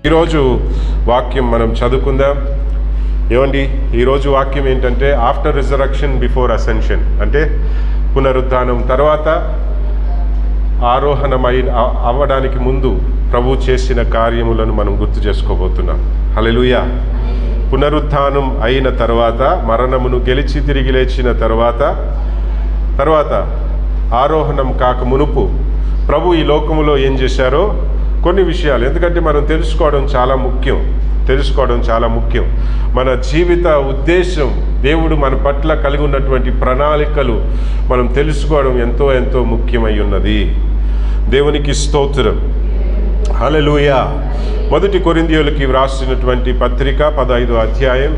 ఈరోజు వాక్యం మనం చదువుకుందాం. ఏమండి, ఈరోజు వాక్యం ఏంటంటే ఆఫ్టర్ రిజరక్షన్ బిఫోర్ అసెన్షన్, అంటే పునరుద్ధానం తర్వాత ఆరోహణమై అవ్వడానికి ముందు ప్రభు చేసిన కార్యములను మనం గుర్తు చేసుకోబోతున్నాం. హల్లెలూయా. పునరుద్ధానం అయిన తర్వాత, మరణమును గెలిచి తిరిగి లేచిన తర్వాత ఆరోహణం కాక మునుపు ప్రభు ఈ లోకములో ఏం చేశారో కొన్ని విషయాలు, ఎందుకంటే మనం తెలుసుకోవడం చాలా ముఖ్యం. మన జీవిత ఉద్దేశం, దేవుడు మన పట్ల కలిగి ఉన్నటువంటి ప్రణాళికలు మనం తెలుసుకోవడం ఎంతో ముఖ్యమై ఉన్నది. దేవునికి స్తోత్రం. హల్లెలూయా. 1 కొరింథీయులకి వ్రాసినటువంటి పత్రిక 15వ అధ్యాయం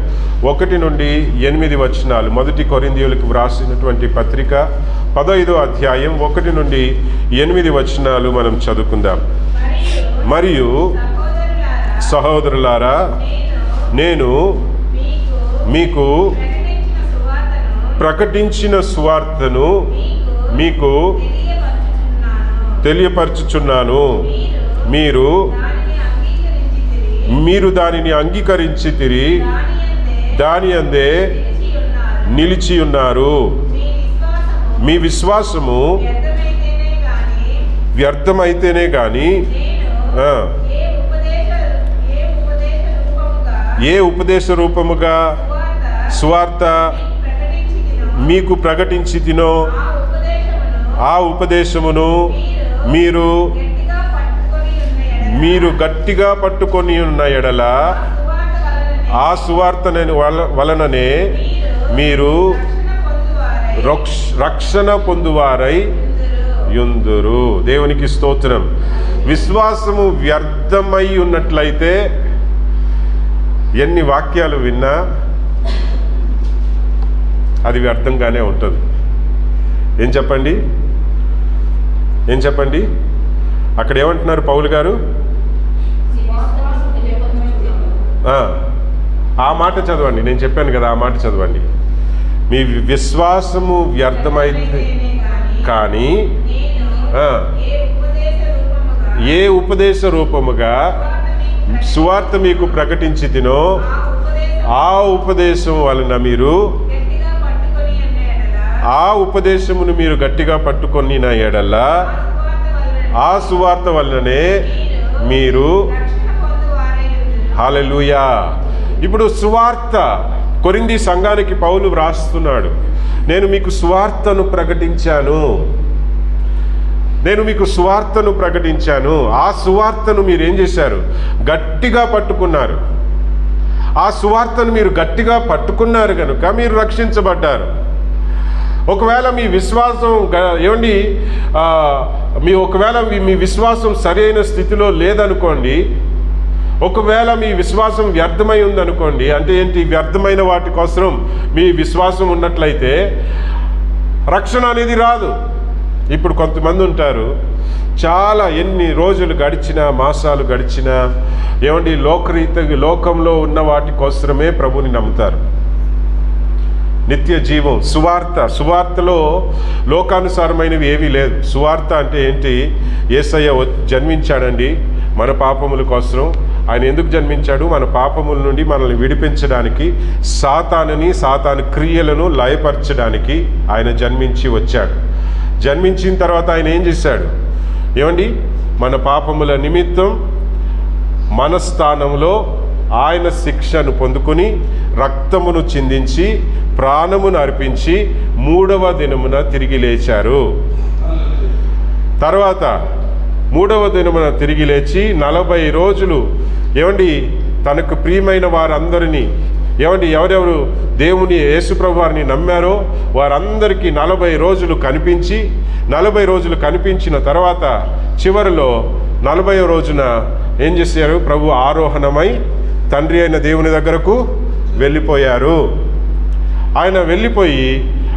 1 నుండి 8 వచనాలు. 1 కొరింథీయులకి వ్రాసినటువంటి పత్రిక 15వ అధ్యాయం 1 నుండి 8 వచనాలు మనం చదువుకుందాం. మరియు సహోదరులారా, నేను మీకు ప్రకటించిన సువార్తను మీకు తెలియపరచుచున్నాను. మీరు దానిని అంగీకరించితిరి, దాని అందే నిలిచి ఉన్నారు. మీ విశ్వాసము వ్యర్థమైతేనే గాని ఏ ఉపదేశ రూపముగా సువార్త మీకు ప్రకటించితినో ఆ ఉపదేశమును మీరు గట్టిగా పట్టుకొని ఉన్న ఎడల ఆ సువార్త వలననే మీరు రక్షణ పొందువారై యుందురు. దేవునికి స్తోత్రం. విశ్వాసము వ్యర్థమై ఉన్నట్లయితే ఎన్ని వాక్యాలు విన్నా అది వ్యర్థంగానే ఉంటుంది. ఏం చెప్పండి అక్కడ ఏమంటున్నారు పౌలు గారు? ఆ మాట చదవండి. నేను చెప్పాను కదా, ఆ మాట చదవండి. మీ విశ్వాసము వ్యర్థమైతే కానీ ఏ ఉపదేశ రూపముగా సువార్త మీకు ప్రకటించితినో ఆ ఉపదేశం వలన ఆ ఉపదేశమును మీరు గట్టిగా పట్టుకొని నా ఎడల ఆ సువార్త వలననే మీరు. హల్లెలూయా. ఇప్పుడు సువార్త కొరింథీ సంఘానికి పౌలు వ్రాస్తున్నాడు. నేను మీకు సువార్తను ప్రకటించాను. ఆ సువార్తను మీరు ఏం చేశారు? గట్టిగా పట్టుకున్నారు. ఆ సువార్తను మీరు గట్టిగా పట్టుకున్నారు కనుక మీరు రక్షించబడ్డారు. ఒకవేళ మీ విశ్వాసం మీ విశ్వాసం సరైన స్థితిలో లేదనుకోండి, ఒకవేళ మీ విశ్వాసం వ్యర్థమై ఉందనుకోండి, అంటే ఏంటి? వ్యర్థమైన వాటి కోసం మీ విశ్వాసం ఉన్నట్లయితే రక్షణ అనేది రాదు. ఇప్పుడు కొంతమంది ఉంటారు, చాలా ఎన్ని రోజులు గడిచినా, మాసాలు గడిచినా లోకంలో ఉన్న వాటి కోసమే ప్రభుని నమ్ముతారు. నిత్య జీవం, సువార్తలో లోకానుసారమైనవి ఏవీ లేదు. సువార్త అంటే ఏంటి? యేసయ్య జన్మించాడండి మన పాపముల కోసం. ఆయన ఎందుకు జన్మించాడు? మన పాపముల నుండి మనల్ని విడిపించడానికి, సాతాను క్రియలను లయపరచడానికి ఆయన జన్మించి వచ్చాడు. జన్మించిన తర్వాత ఆయన ఏం చేశాడు? మన పాపముల నిమిత్తం మన స్థానంలో ఆయన శిక్షను పొందుకుని, రక్తమును చిందించి, ప్రాణమును అర్పించి 3వ దినమున తిరిగి లేచారు. తర్వాత 3వ దినమున తిరిగి లేచి 40 రోజులు తనకు ప్రియమైన వారందరినీ ఎవరెవరు దేవుని యేసుప్రభు వారిని నమ్మారో వారందరికీ 40 రోజులు కనిపించి, 40 రోజులు కనిపించిన తర్వాత చివరిలో 40వ రోజున ఏం చేశారు? ప్రభు ఆరోహణమై తండ్రి అయిన దేవుని దగ్గరకు వెళ్ళిపోయారు. ఆయన వెళ్ళిపోయి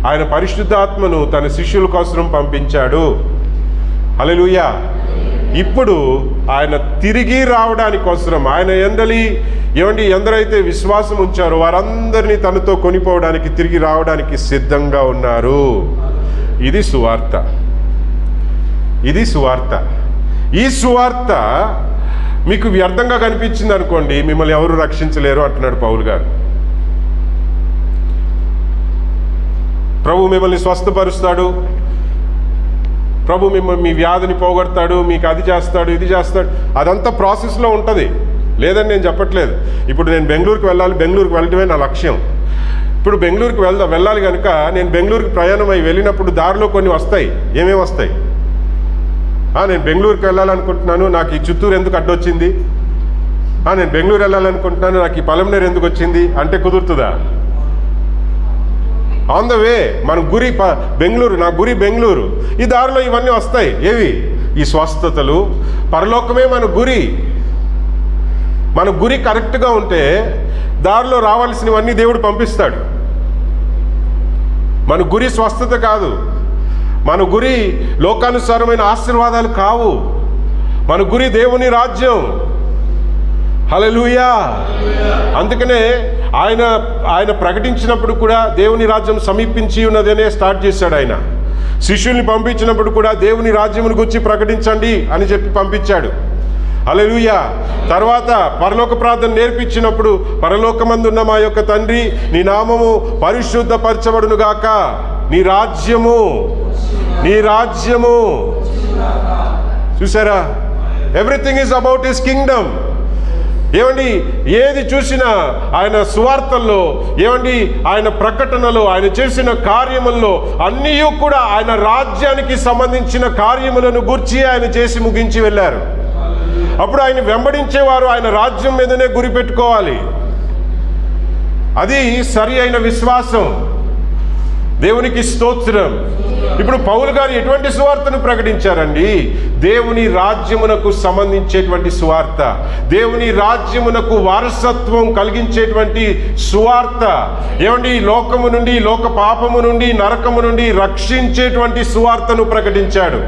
ఆయన పరిశుద్ధాత్మను తన శిష్యుల కోసం పంపించాడు. హల్లెలూయా. ఇప్పుడు ఆయన తిరిగి రావడానికి కోసం ఆయన ఎందరైతే విశ్వాసం ఉంచారో వారందరినీ తనతో కొనిపోవడానికి, తిరిగి రావడానికి సిద్ధంగా ఉన్నారు. ఇది సువార్త. ఈ సువార్త మీకు వ్యర్థంగా కనిపించింది అనుకోండి, మిమ్మల్ని ఎవరు రక్షించలేరు అంటున్నాడు పౌలు గారు. ప్రభు మిమ్మల్ని స్వస్థపరుస్తాడు, ప్రభు మిమ్మల్ని మీ వ్యాధిని పోగొడతాడు, మీకు అది చేస్తాడు ఇది చేస్తాడు, అదంతా ప్రాసెస్లో ఉంటుంది. లేదని నేను చెప్పట్లేదు. ఇప్పుడు నేను బెంగళూరుకి వెళ్ళాలి, బెంగళూరుకి వెళ్ళటమే నా లక్ష్యం. ఇప్పుడు బెంగళూరుకి వెళ్ళాలి కనుక నేను బెంగళూరుకి ప్రయాణం అయి వెళ్ళినప్పుడు దారిలో కొన్ని వస్తాయి. ఏమేమి వస్తాయి? నేను బెంగళూరుకి వెళ్ళాలనుకుంటున్నాను, నాకు ఈ చిత్తూరు ఎందుకు అడ్డొచ్చింది, నేను బెంగళూరు వెళ్ళాలనుకుంటున్నాను, నాకు ఈ పలమనేరు ఎందుకు వచ్చింది అంటే కుదురుతుందా? ఆన్ ద వే మన గురి బెంగళూరు, నా గురి బెంగళూరు. ఈ దారిలో ఇవన్నీ వస్తాయి. ఏవి? ఈ స్వస్థతలు. పరలోకమే మన గురి. మన గురి కరెక్ట్గా ఉంటే దారిలో రావాల్సినవన్నీ దేవుడు పంపిస్తాడు. మన గురి స్వస్థత కాదు, మన గురి లోకానుసారమైన ఆశీర్వాదాలు కావు, మన గురి దేవుని రాజ్యం. హల్లెలూయా. అందుకనే ఆయన ప్రకటించినప్పుడు కూడా దేవుని రాజ్యం సమీపించి ఉన్నదనే స్టార్ట్ చేశాడు. ఆయన శిష్యుల్ని పంపించినప్పుడు కూడా దేవుని రాజ్యమును గురించి ప్రకటించండి అని చెప్పి పంపించాడు. హల్లెలూయా. తర్వాత పరలోక ప్రార్థన నేర్పించినప్పుడు పరలోకమందున్న మా యొక్క తండ్రి, నీ నామము పరిశుద్ధపరచబడును గాక, నీ రాజ్యము చూసారా? Everything is about his Kingdom. ఏమండి, ఏది చూసినా ఆయన సువార్తల్లో, ఏమండి ఆయన ప్రకటనలో, ఆయన చేసిన కార్యముల్లో అన్నీ కూడా ఆయన రాజ్యానికి సంబంధించిన కార్యములను గూర్చి ఆయన చేసి ముగించి వెళ్ళారు. అప్పుడు ఆయన వెంబడించేవారు ఆయన రాజ్యం మీదనే గురి పెట్టుకోవాలి. అది సరి అయిన విశ్వాసం. దేవునికి స్తోత్రం. ఇప్పుడు పౌలు గారు ఎటువంటి సువార్తను ప్రకటించారండి? దేవుని రాజ్యమునకు సంబంధించేటువంటి సువార్త, దేవుని రాజ్యమునకు వారసత్వం కలిగించేటువంటి సువార్త. ఏమండి, లోకము నుండి, లోక పాపము నుండి, నరకము నుండి రక్షించేటువంటి సువార్తను ప్రకటించాడు.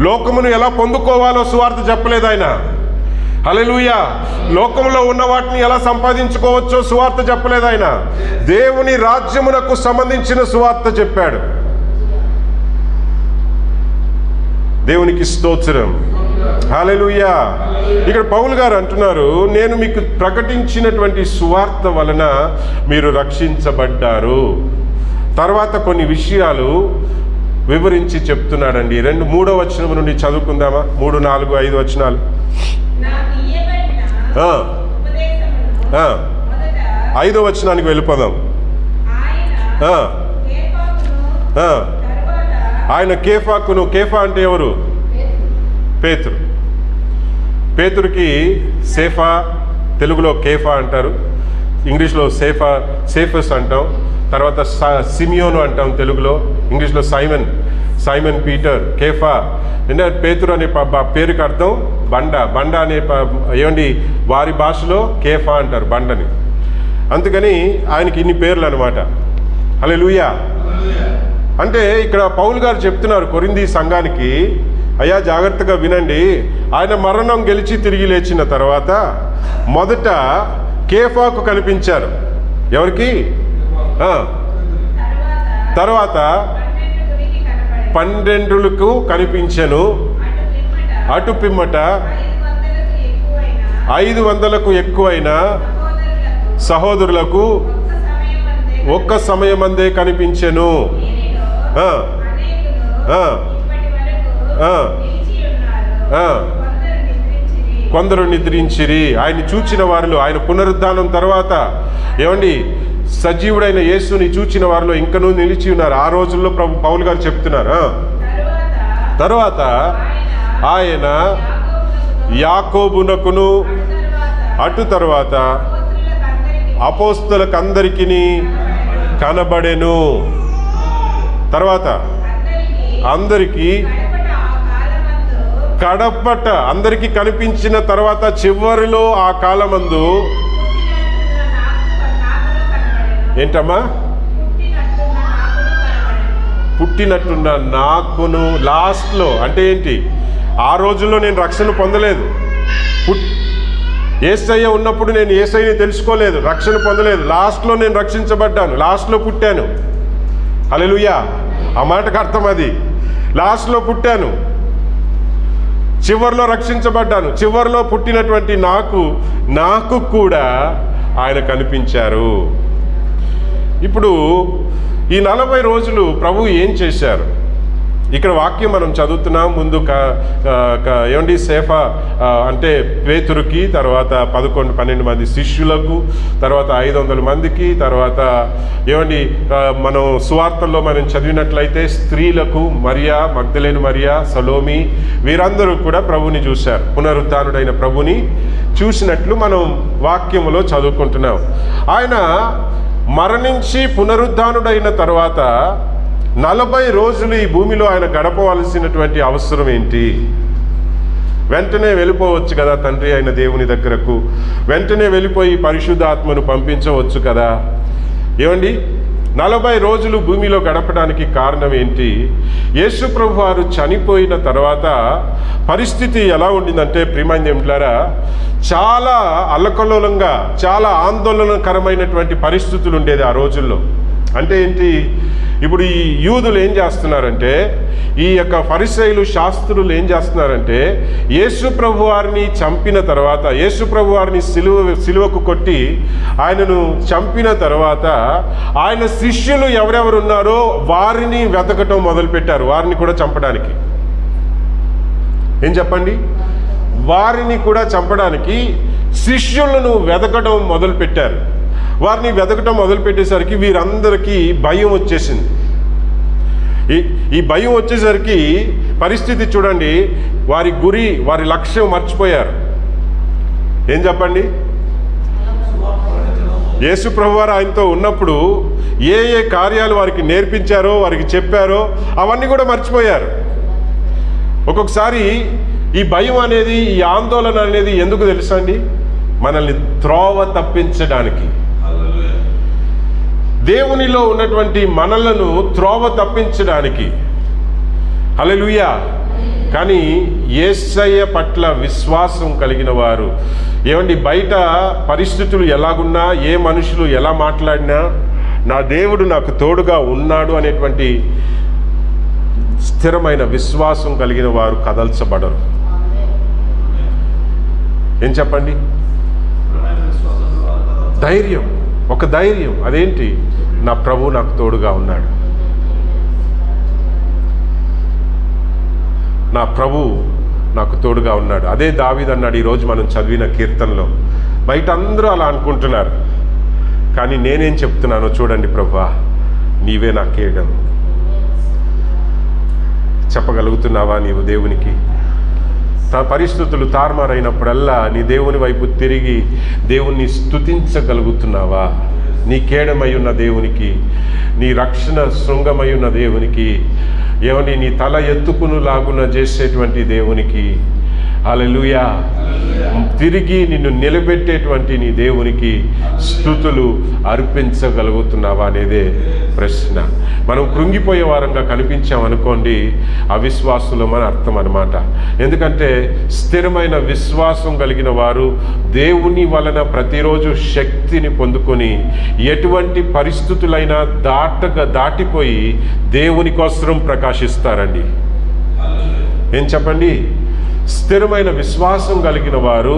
లోకమును ఎలా పొందుకోవాలో సువార్త చెప్పలేదు ఆయన. హల్లెలూయా. లోకంలో ఉన్న వాటిని ఎలా సంపాదించుకోవచ్చో సువార్త చెప్పలేదు ఆయన. దేవుని రాజ్యమునకు సంబంధించిన సువార్త చెప్పాడు. దేవునికి స్తోత్రం. హల్లెలూయా. ఇక్కడ పౌలు గారు అంటున్నారు, నేను మీకు ప్రకటించినటువంటి సువార్త వలన మీరు రక్షించబడ్డారు. తర్వాత కొన్ని విషయాలు వివరించి చెప్తున్నాడండి. 3వ వచనం నుండి చదువుకుందామా? 3, 4, 5 వచనాలు. 5వ వచనానికి వెళ్ళిపోదాం. ఆయన కేఫాకును, కేఫా అంటే ఎవరు? పేతురు. పేతురుకి సేఫా, తెలుగులో కేఫా అంటారు, ఇంగ్లీష్లో సేఫస్ అంటాం, తర్వాత సిమియోను అంటాం తెలుగులో, ఇంగ్లీష్లో సైమన్ పీటర్. కేఫా అంటే పేతురు అనే పేరుకి అర్థం బండ అనే, ఏమండి వారి భాషలో కేఫా అంటారు బండని. అందుకని ఆయనకి ఇన్ని పేర్లు అనమాట. హల్లెలూయా. అంటే ఇక్కడ పౌలు గారు చెప్తున్నారు కొరింథీ సంఘానికి, అయ్యా జాగ్రత్తగా వినండి, ఆయన మరణం గెలిచి తిరిగి లేచిన తర్వాత మొదట కేఫాకు కనిపించారు. ఎవరికి? తర్వాత 12లకు కనిపించెను. అటు పిమ్మట 500లకు ఎక్కువైన సహోదరులకు ఒక్క సమయమందే కనిపించెను. కొందరు నిద్రించిరి. ఆయన చూచిన వారిలో, ఆయన పునరుద్ధానం తర్వాత ఏమండి సజీవుడైన యేసుని చూచిన వారిలో ఇంకనూ నిలిచి ఉన్నారు. ఆ రోజుల్లో పౌలు గారు చెప్తున్నారు. తర్వాత ఆయన యాకోబునకును, అటు తర్వాత అపోస్తలుకందరికీ కనబడెను. తర్వాత అందరికీ కడపట అందరికీ కనిపించిన తర్వాత చివరిలో ఆ కాలమందు ఏంటమ్మా? పుట్టినట్టున్న నాకును. లాస్ట్లో అంటే ఏంటి? ఆ రోజుల్లో నేను రక్షణ పొందలేదు. యేసయ్య ఉన్నప్పుడు నేను యేసయ్యని తెలుసుకోలేదు, రక్షణ పొందలేదు. లాస్ట్లో నేను రక్షించబడ్డాను, లాస్ట్లో పుట్టాను. హల్లెలూయా. ఆ మాటకు అర్థం అది. లాస్ట్లో పుట్టాను. చివరిలో రక్షించబడ్డాను, చివరిలో పుట్టినటువంటి నాకు కూడా ఆయన కనిపించారు. ఇప్పుడు ఈ 40 రోజులు ప్రభు ఏం చేశారు? ఇక్కడ వాక్యం మనం చదువుతున్నాం. ముందు ఏమండి సేఫా అంటే పేతురుకి, తర్వాత 11-12 మంది శిష్యులకు, తర్వాత 500 మందికి, తర్వాత ఏమండి మనం సువార్తల్లో మనం చదివినట్లయితే స్త్రీలకు, మరియా మగ్దలేను మరియా, సలోమి, వీరందరూ కూడా ప్రభుని చూశారు. పునరుత్థానుడైన ప్రభుని చూసినట్లు మనం వాక్యములో చదువుకుంటున్నాం. ఆయన మరణించి పునరుద్ధానుడైన తర్వాత 40 రోజులు ఈ భూమిలో ఆయన గడపవలసినటువంటి అవసరం ఏంటి? వెంటనే వెళ్ళిపోవచ్చు కదా తండ్రి అయిన దేవుని దగ్గరకు, వెంటనే వెళ్ళిపోయి పరిశుద్ధాత్మను పంపించవచ్చు కదా. ఏమండి 40 రోజులు భూమిలో గడపడానికి కారణం ఏంటి? యేసు ప్రభు వారు చనిపోయిన తర్వాత పరిస్థితి ఎలా ఉండిందంటే ప్రియమైన దేవులారా, చాలా అల్లకల్లోలంగా, చాలా ఆందోళనకరమైనటువంటి పరిస్థితులు ఉండేది ఆ రోజుల్లో. అంటే ఏంటి? ఇప్పుడు ఈ యూదులు ఏం చేస్తున్నారంటే, ఈ యొక్క ఫరిసయ్యులు, శాస్త్రులు ఏం చేస్తున్నారంటే, యేసు ప్రభు వారిని చంపిన తర్వాత, యేసు ప్రభు వారిని సిలువకు కొట్టి ఆయనను చంపిన తర్వాత ఆయన శిష్యులు ఎవరెవరు ఉన్నారో వారిని వెతకటం మొదలుపెట్టారు, వారిని కూడా చంపడానికి. ఏం చెప్పండి? వారిని కూడా చంపడానికి శిష్యులను వెతకడం మొదలుపెట్టారు. వారిని వెతకటం మొదలుపెట్టేసరికి వీరందరికీ భయం వచ్చేసింది. ఈ భయం వచ్చేసరికి పరిస్థితి చూడండి, వారి గురి, వారి లక్ష్యం మర్చిపోయారు. ఏం చెప్పండి? యేసు ప్రభువారు ఆయనతో ఉన్నప్పుడు ఏ ఏ కార్యాలు వారికి నేర్పించారో, వారికి చెప్పారో అవన్నీ కూడా మర్చిపోయారు. ఒక్కొక్కసారి ఈ భయం అనేది, ఈ ఆందోళన అనేది ఎందుకు తెలుసా అండి? మనల్ని త్రోవ తప్పించడానికి, దేవునిలో ఉన్నటువంటి మనలను త్రోవ తప్పించడానికి. హల్లెలూయా. కానీ యేసయ్య పట్ల విశ్వాసం కలిగిన వారు, ఏమండి బయట పరిస్థితులు ఎలాగున్నా, ఏ మనుషులు ఎలా మాట్లాడినా, నా దేవుడు నాకు తోడుగా ఉన్నాడు అనేటువంటి స్థిరమైన విశ్వాసం కలిగిన వారు కదల్చబడరు. ఏం చెప్పండి? ధైర్యం, ఒక ధైర్యం. అదేంటి? నా ప్రభు నాకు తోడుగా ఉన్నాడు, నా ప్రభు నాకు తోడుగా ఉన్నాడు. అదే దావీదు అన్నాడు ఈరోజు మనం చదివిన కీర్తనలో. బయట అందరూ అలా అనుకుంటున్నారు, కానీ నేనేం చెప్తున్నానో చూడండి, ప్రభువా నీవే నా కేడము. చెప్పగలుగుతున్నావా నీవు దేవునికి? పరిస్థితులు తారుమారైనప్పుడల్లా నీ దేవుని వైపు తిరిగి దేవుణ్ణి స్తుతించగలుగుతున్నావా? నీ కేడమై ఉన్న దేవునికి, నీ రక్షణ శృంగమై ఉన్న దేవునికి, ఏమని నీ తల ఎత్తుకును లాగున చేసేటువంటి దేవునికి, హల్లెలూయా, తిరిగి నిన్ను నిలబెట్టేటువంటి నీ దేవునికి స్తుతులు అర్పించగలుగుతున్నావా అనేదే ప్రశ్న. మనం కృంగిపోయే వారంగా కనిపించామనుకోండి, అవిశ్వాసులం అని అర్థం అన్నమాట. ఎందుకంటే స్థిరమైన విశ్వాసం కలిగిన వారు దేవుని వలన ప్రతిరోజు శక్తిని పొందుకొని ఎటువంటి పరిస్థితులైనా దాటిపోయి దేవుని కోసం ప్రకాశిస్తారండి. ఏం చెప్పండి? స్థిరమైన విశ్వాసం కలిగిన వారు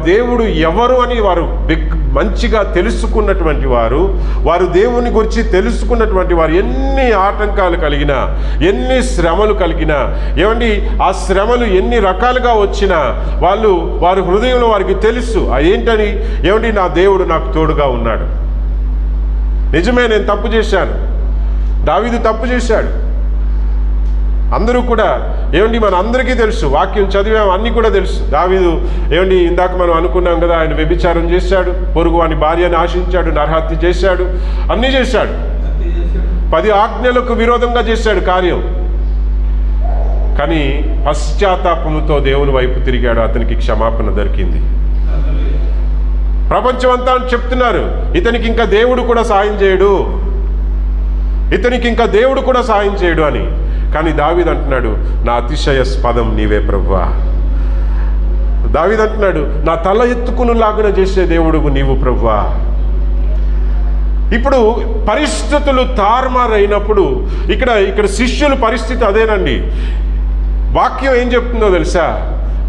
దేవుడు ఎవరు అని వారు మంచిగా తెలుసుకున్నటువంటి వారు దేవుని గురించి తెలుసుకున్నటువంటి వారు, ఎన్ని ఆటంకాలు కలిగినా, ఎన్ని శ్రమలు కలిగినా, ఏమండి ఆ శ్రమలు ఎన్ని రకాలుగా వచ్చినా వారి హృదయంలో వారికి తెలుసు ఏంటని, ఏమండి నా దేవుడు నాకు తోడుగా ఉన్నాడు. నిజమే, నేను తప్పు చేశాను, దావీదు తప్పు చేశాడు. అందరూ కూడా ఏమండి మన అందరికీ తెలుసు, వాక్యం చదివాం, అన్నీ కూడా తెలుసు. దావీదు ఏమండి ఇందాక మనం అనుకున్నాం కదా, ఆయన వ్యభిచారం చేశాడు, పొరుగు వాని భార్యని ఆశించాడు, నరహత్య చేశాడు, అన్నీ చేశాడు. 10 ఆజ్ఞలకు విరోధంగా చేశాడు కార్యం. కానీ పశ్చాత్తాపంతో దేవుని వైపు తిరిగాడు, అతనికి క్షమాపణ దొరికింది. ప్రపంచం అంతా చెప్తున్నారు ఇతనికి ఇంకా దేవుడు కూడా సాయం చేయడు, ఇతనికి ఇంకా దేవుడు కూడా సాయం చేయడు అని. కానీ దావీదు అంటున్నాడు, నా అతిశయస్పదం నీవే ప్రభువా. దావీదు అంటున్నాడు, నా తల ఎత్తుకును లాగున చేసే దేవుడు నీవు ప్రభువా. ఇప్పుడు పరిస్థితులు తారుమారైనప్పుడు ఇక్కడ శిష్యుల పరిస్థితి అదేనండి. వాక్యం ఏం చెప్తుందో తెలుసా?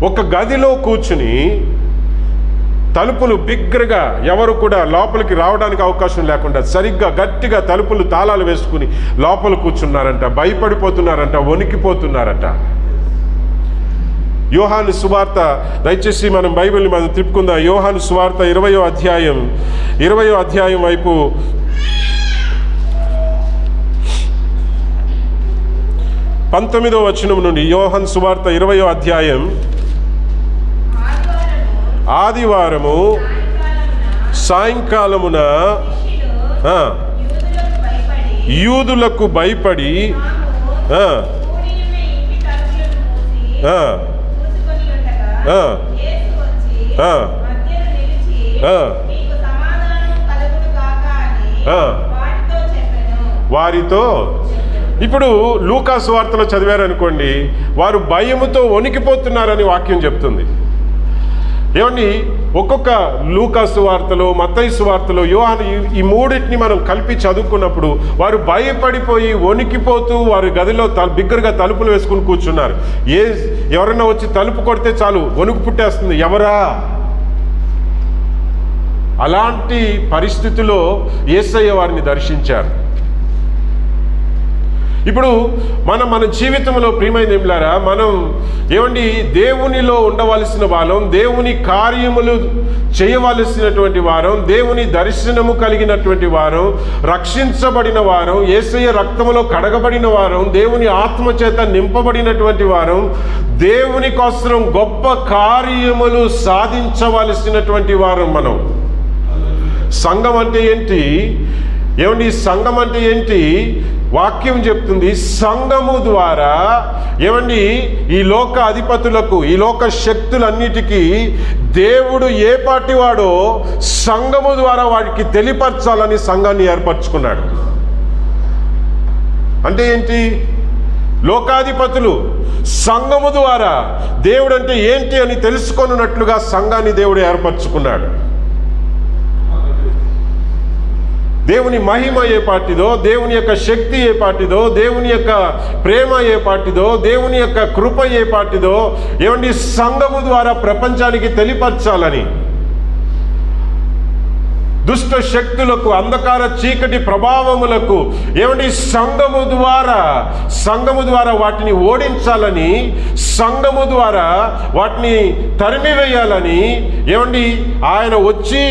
ఒక గదిలో కూర్చుని తలుపులు బిగ్గరగా, ఎవరు కూడా లోపలికి రావడానికి అవకాశం లేకుండా సరిగ్గా గట్టిగా తలుపులు తాళాలు వేసుకుని లోపల కూర్చున్నారంట. భయపడిపోతున్నారంట, వణికిపోతున్నారట. యోహాను సువార్త, దయచేసి మనం బైబిల్ని మనం తిప్పుకుందాం. యోహాను సువార్త 20వ అధ్యాయం వైపు 19వ వచనం నుండి. యోహాను సువార్త 20వ అధ్యాయం. ఆదివారము సాయంకాలమున యూదులకు భయపడి వారితో, ఇప్పుడు లూకా సువార్తలో చదివారనుకోండి, వారు భయముతో వణికిపోతున్నారని వాక్యం చెప్తుంది. ఏమండి, ఒక్కొక్క లూకా సువార్తలో, మత్తయి సువార్తలో, యోహాను, ఈ మూడింటిని మనం కలిపి చదువుకున్నప్పుడు వారు భయపడిపోయి వణికిపోతూ వారి గదిలో బిగ్గరగా తలుపులు వేసుకుని కూర్చున్నారు. ఎవరైనా వచ్చి తలుపు కొడితే చాలు వణుకు పుట్టేస్తుంది. ఎవరా? అలాంటి పరిస్థితిలో యేసయ్య వారిని దర్శించారు. ఇప్పుడు మన జీవితంలో ప్రియమైన ఏమిలారా, మనం ఏమండి దేవునిలో ఉండవలసిన వారం, దేవుని కార్యములు చేయవలసినటువంటి వారం, దేవుని దర్శనము కలిగినటువంటి వారం, రక్షించబడిన వారం, యేసయ్య రక్తములో కడగబడిన వారం, దేవుని ఆత్మ చేత నింపబడినటువంటి వారం, దేవుని కోసం గొప్ప కార్యములు సాధించవలసినటువంటి వారం మనం. సంఘం అంటే ఏంటి? ఏమండి, సంఘం అంటే ఏంటి? వాక్యం చెప్తుంది, సంఘము ద్వారా ఏమండి ఈ లోక అధిపతులకు, ఈ లోక శక్తులన్నిటికీ దేవుడు ఏ పాటి వాడో సంఘము ద్వారా వాడికి తెలియపరచాలని సంఘాన్ని ఏర్పరచుకున్నాడు. అంటే ఏంటి? లోకాధిపతులు సంఘము ద్వారా దేవుడు అంటే ఏంటి అని తెలుసుకొనున్నట్లుగా సంఘాన్ని దేవుడు ఏర్పరచుకున్నాడు. దేవుని మహిమ ఏ పాటిదో, దేవుని యొక్క శక్తి ఏ పాటిదో, దేవుని యొక్క ప్రేమ ఏ పాటిదో, దేవుని యొక్క కృప ఏ పాటిదో ఏమండి సంఘము ద్వారా ప్రపంచానికి తెలియపరచాలని, దుష్ట శక్తులకు, అంధకార చీకటి ప్రభావములకు ఏమండి సంఘము ద్వారా వాటిని ఓడించాలని, సంఘము ద్వారా వాటిని తరిమివేయాలని ఏమండి ఆయన వచ్చి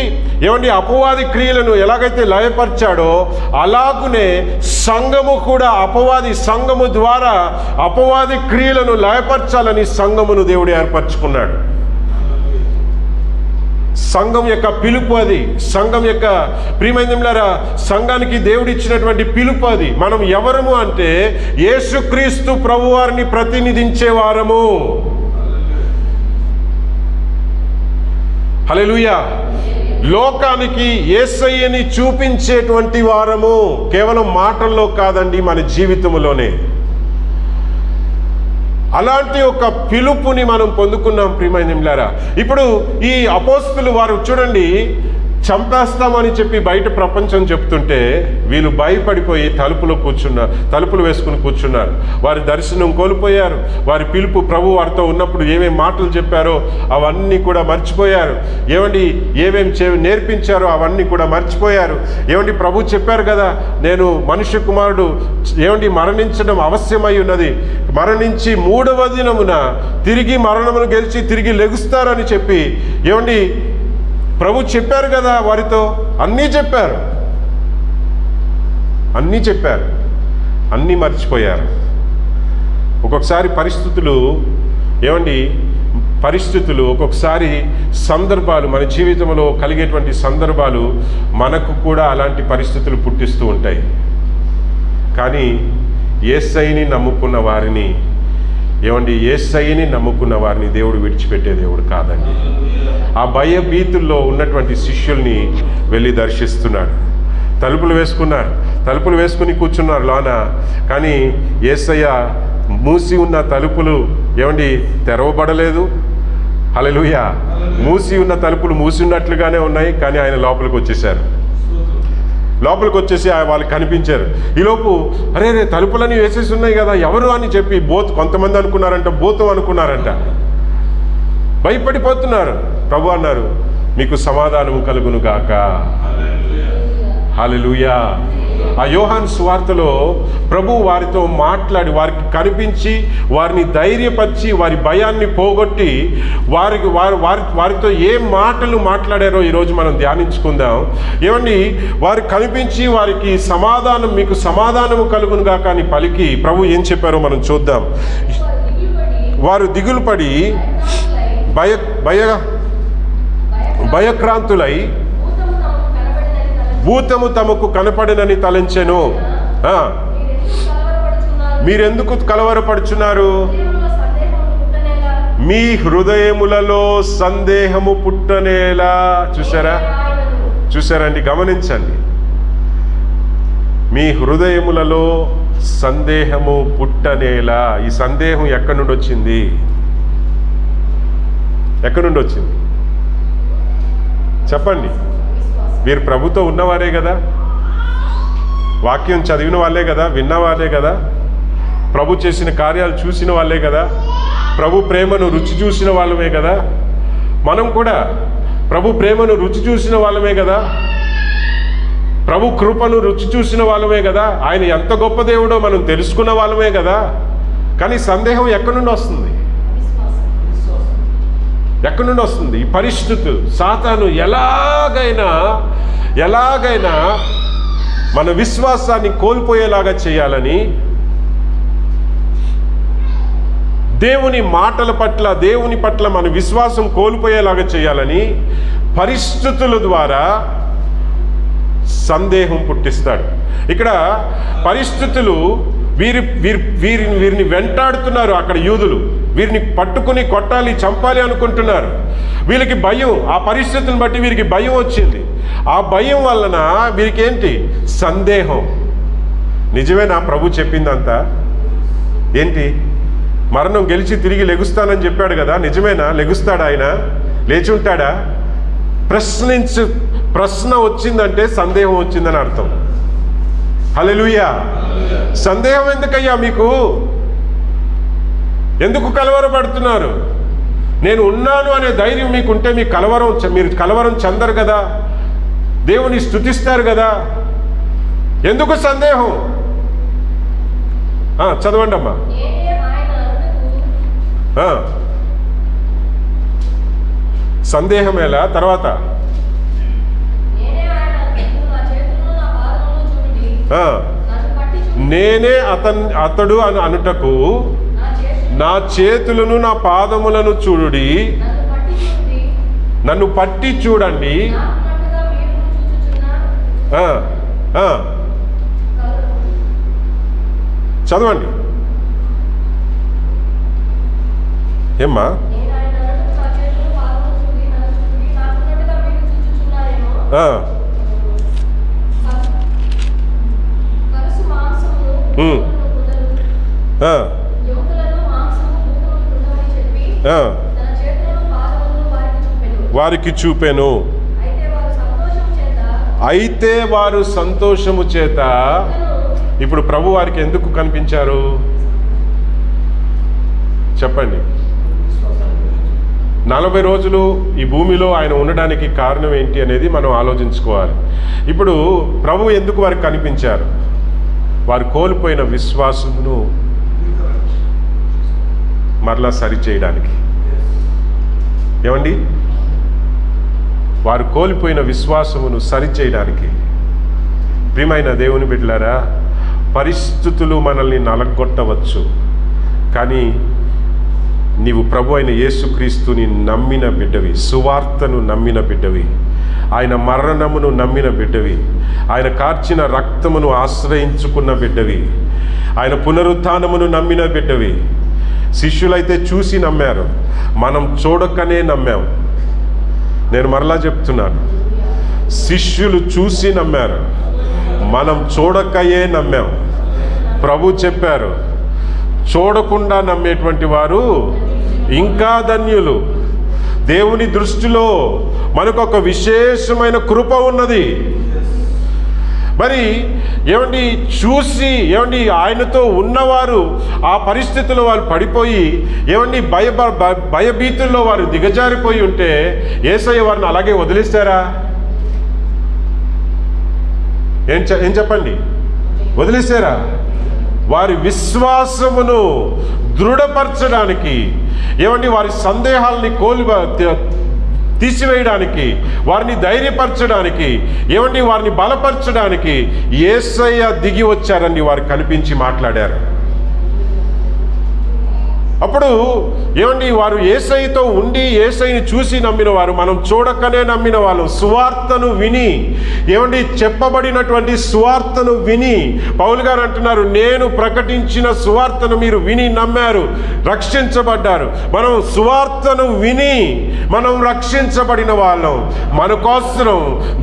ఏమండి అపవాది క్రియలను ఎలాగైతే లయపరిచాడో అలాగునే సంఘము కూడా సంఘము ద్వారా అపవాది క్రియలను లయపరచాలని సంఘమును దేవుడు ఏర్పరచుకున్నాడు. సంఘం యొక్క పిలుపు అది. సంఘం యొక్క ప్రియమైనలారా, సంఘానికి దేవుడు ఇచ్చినటువంటి పిలుపు అది. మనం ఎవరము అంటే యేసుక్రీస్తు ప్రభువారిని ప్రతినిధించే వారము. హల్లెలూయా. లోకానికి యేసయ్యని చూపించేటువంటి వారము. కేవలం మాటల్లో కాదండి, మన జీవితంలోనే. అలాంటి ఒక పిలుపుని మనం పొందుకున్నాం ప్రియమైనలారా. ఇప్పుడు ఈ అపోస్తులు వారు చూడండి, చంపేస్తామని చెప్పి బయట ప్రపంచం చెప్తుంటే వీళ్ళు భయపడిపోయి తలుపులు వేసుకుని కూర్చున్నారు. వారి దర్శనం కోల్పోయారు. వారి పిలుపు ప్రభు వారితో ఉన్నప్పుడు ఏమేమి మాటలు చెప్పారో అవన్నీ కూడా మర్చిపోయారు. ఏమేమి నేర్పించారో అవన్నీ కూడా మర్చిపోయారు. ప్రభు చెప్పారు కదా, నేను మనుష్య కుమారుడు మరణించడం అవశ్యమై ఉన్నది, మరణించి 3వ దినమున తిరిగి మరణమును గెలిచి తిరిగి లెగుస్తారని చెప్పి ప్రభు చెప్పారు కదా. వారితో అన్నీ చెప్పారు, అన్నీ మర్చిపోయారు. ఒక్కొక్కసారి పరిస్థితులు ఒక్కొక్కసారి సందర్భాలు, మన జీవితంలో కలిగేటువంటి సందర్భాలు మనకు కూడా అలాంటి పరిస్థితులు పుట్టిస్తూ ఉంటాయి. కానీ యేసయ్యని నమ్ముకున్న వారిని యేసయ్యని నమ్ముకున్న వారిని దేవుడు విడిచిపెట్టే దేవుడు కాదండి. ఆ భయభీతుల్లో ఉన్నటువంటి శిష్యుల్ని వెళ్ళి దర్శిస్తున్నాడు. తలుపులు వేసుకుని కూర్చున్నారు లోన. కానీ యేసయ్య మూసి ఉన్న తలుపులు తెరవబడలేదు. హల్లెలూయా. మూసి ఉన్న తలుపులు మూసి ఉన్నట్లుగానే ఉన్నాయి. కానీ ఆయన లోపలికి వచ్చేసి వాళ్ళకి కనిపించారు. ఈలోపు అరే తలుపులని వేసేసి ఉన్నాయి కదా, ఎవరు అని చెప్పి కొంతమంది అనుకున్నారంట, భూతం అనుకున్నారంట. భయపడిపోతున్నారు. ప్రభు అన్నారు, మీకు సమాధానము కలుగును గాక. హల్లెలూయా. ఆ యోహాను సువార్తలో ప్రభు వారితో మాట్లాడి, వారికి కనిపించి, వారిని ధైర్యపరిచి, వారి భయాన్ని పోగొట్టి, వారితో ఏ మాటలు మాట్లాడారో ఈరోజు మనం ధ్యానించుకుందాం. ఏమండి, వారికి కనిపించి వారికి సమాధానం, మీకు సమాధానము కలుగును గాక అని పలికి ప్రభు ఏం చెప్పారో మనం చూద్దాం. వారు దిగులు పడి భయక్రాంతులై భూతము తమకు కనపడనని తలంచెను. మీరెందుకు కలవరపడుచున్నారు? మీ హృదయములలో సందేహము పుట్టనేలా. చూసారండి, గమనించండి. మీ హృదయములలో సందేహము పుట్టనేలా. ఈ సందేహం ఎక్కడి నుండి వచ్చింది? ఎక్కడి నుండి వచ్చింది చెప్పండి. మీరు ప్రభుతో ఉన్నవారే కదా, వాక్యం చదివిన వాళ్ళే కదా, విన్నవాళ్ళే కదా, ప్రభు చేసిన కార్యాలు చూసిన వాళ్ళే కదా, ప్రభు ప్రేమను రుచి చూసిన వాళ్ళమే కదా. మనం కూడా ప్రభు ప్రేమను రుచి చూసిన వాళ్ళమే కదా, ప్రభు కృపను రుచి చూసిన వాళ్ళమే కదా, ఆయన ఎంత గొప్ప దేవుడో మనం తెలుసుకున్న వాళ్ళమే కదా. కానీ సందేహం ఎక్కడి నుండి వస్తుంది? ఎక్కడి నుండి వస్తుంది? ఈ పరిస్థితులు, సాతాను ఎలాగైనా మన విశ్వాసాన్ని కోల్పోయేలాగా చేయాలని, దేవుని మాటల పట్ల, దేవుని పట్ల మన విశ్వాసం కోల్పోయేలాగా చేయాలని పరిస్థితుల ద్వారా సందేహం పుట్టిస్తాడు. ఇక్కడ పరిస్థితులు వీరిని వెంటాడుతున్నారు. అక్కడ యూదులు వీరిని పట్టుకుని కొట్టాలి, చంపాలి అనుకుంటున్నారు. వీళ్ళకి భయం, ఆ పరిస్థితులను బట్టి వీరికి భయం వచ్చింది. ఆ భయం వలన వీరికి ఏంటి? సందేహం. నిజమేనా ప్రభు చెప్పిందంతా? ఏంటి? మరణం గెలిచి తిరిగి లెగుస్తానని చెప్పాడు కదా, నిజమేనా? లెగుస్తాడా ఆయన? లేచి ఉంటాడా? ప్రశ్న వచ్చిందంటే సందేహం వచ్చిందని అర్థం. హల్లెలూయా. సందేహం ఎందుకయ్యా మీకు? ఎందుకు కలవరపడుతున్నారు? నేను ఉన్నాను అనే ధైర్యం మీకుంటే మీరు కలవరం చెందరు కదా, దేవుని స్తుతిస్తారు కదా. ఎందుకు సందేహం? చదవండి అమ్మా. సందేహం ఎలా? తర్వాత నేనే అతడు అని అనుటకు నా చేతులను నా పాదములను చూడుడి, నన్ను పట్టి చూడండి. చదవండి ఏమ్మా. వారికి చూపెను. అయితే వారు సంతోషము చేత. ఇప్పుడు ప్రభు వారికి ఎందుకు కనిపించారు చెప్పండి? 40 రోజులు ఈ భూమిలో ఆయన ఉండడానికి కారణం ఏంటి అనేది మనం ఆలోచించుకోవాలి. ఇప్పుడు ప్రభు ఎందుకు వారికి కనిపించారు? వారు కోల్పోయిన విశ్వాసమును మరలా సరిచేయడానికి. ఏమండి? వారు కోల్పోయిన విశ్వాసమును సరిచేయడానికి. ప్రియమైన దేవుని బిడ్డలారా, పరిస్థితులు మనల్ని నలగొట్టవచ్చు, కానీ నీవు ప్రభు అయిన యేసుక్రీస్తుని నమ్మిన బిడ్డవి, సువార్తను నమ్మిన బిడ్డవి, ఆయన మరణమును నమ్మిన బిడ్డవి, ఆయన కార్చిన రక్తమును ఆశ్రయించుకున్న బిడ్డవి, ఆయన పునరుత్థానమును నమ్మిన బిడ్డవి. శిష్యులైతే చూసి నమ్మారు, మనం చూడకనే నమ్మాం. నేను మరలా చెప్తున్నాను, శిష్యులు చూసి నమ్మారు, మనం చూడకయే నమ్మాం. ప్రభు చెప్పారు, చూడకుండా నమ్మేటువంటి వారు ఇంకా ధన్యులు. దేవుని దృష్టిలో మనకు ఒక విశేషమైన కృప ఉన్నది. మరి ఏమండి చూసి ఏమండి ఆయనతో ఉన్నవారు ఆ పరిస్థితుల్లో వాళ్ళు పడిపోయి ఏమండి భయభీతుల్లో వారు దిగజారిపోయి ఉంటే యేసయ్య వారిని అలాగే వదిలేస్తారా? ఏం చెప్పండి, వదిలేసారా? వారి విశ్వాసమును దృఢపరచడానికి ఏమండి వారి సందేహాలని తీసివేయడానికి, వారిని ధైర్యపరచడానికి, ఏమండి వారిని బలపరచడానికి యేసయ్య దిగి వచ్చారని వారు కనిపించి మాట్లాడారు. అప్పుడు ఏమండి వారు యేసయ్యతో ఉండి యేసయ్యని చూసి నమ్మిన వారు, మనం చూడకనే నమ్మిన వాళ్ళు, సువార్తను విని ఏమండి చెప్పబడినటువంటి సువార్తను విని పౌలు గారు అంటున్నారు, నేను ప్రకటించిన సువార్తను మీరు విని నమ్మారు, రక్షించబడ్డారు. మనం సువార్తను విని మనం రక్షించబడిన వాళ్ళం. మన కోసం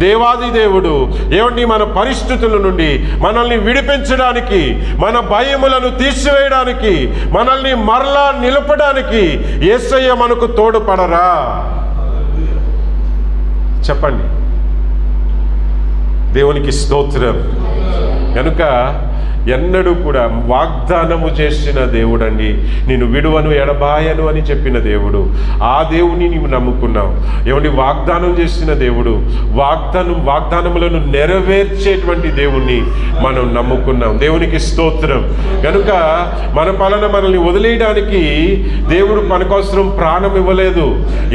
దేవాది దేవుడు ఏమండి మన పరిస్థితుల నుండి మనల్ని విడిపించడానికి, మన భయములను తీసివేయడానికి, మనల్ని మరలా నిలపడానికి యేసయ్య మనకు తోడుపడరా? చెప్పండి. దేవునికి స్తోత్రం. కనుక ఎన్నడూ కూడా వాగ్దానము చేసిన దేవుడండి, నేను విడువను ఎడబాయను అని చెప్పిన దేవుడు. ఆ దేవుని నీవు నమ్ముకున్నావు. ఏమండి వాగ్దానం చేసిన దేవుడు, వాగ్దానములను నెరవేర్చేటువంటి దేవుణ్ణి మనం నమ్ముకున్నాం. దేవునికి స్తోత్రం. కనుక మనల్ని వదిలేయడానికి దేవుడు మన కోసం ప్రాణం ఇవ్వలేదు.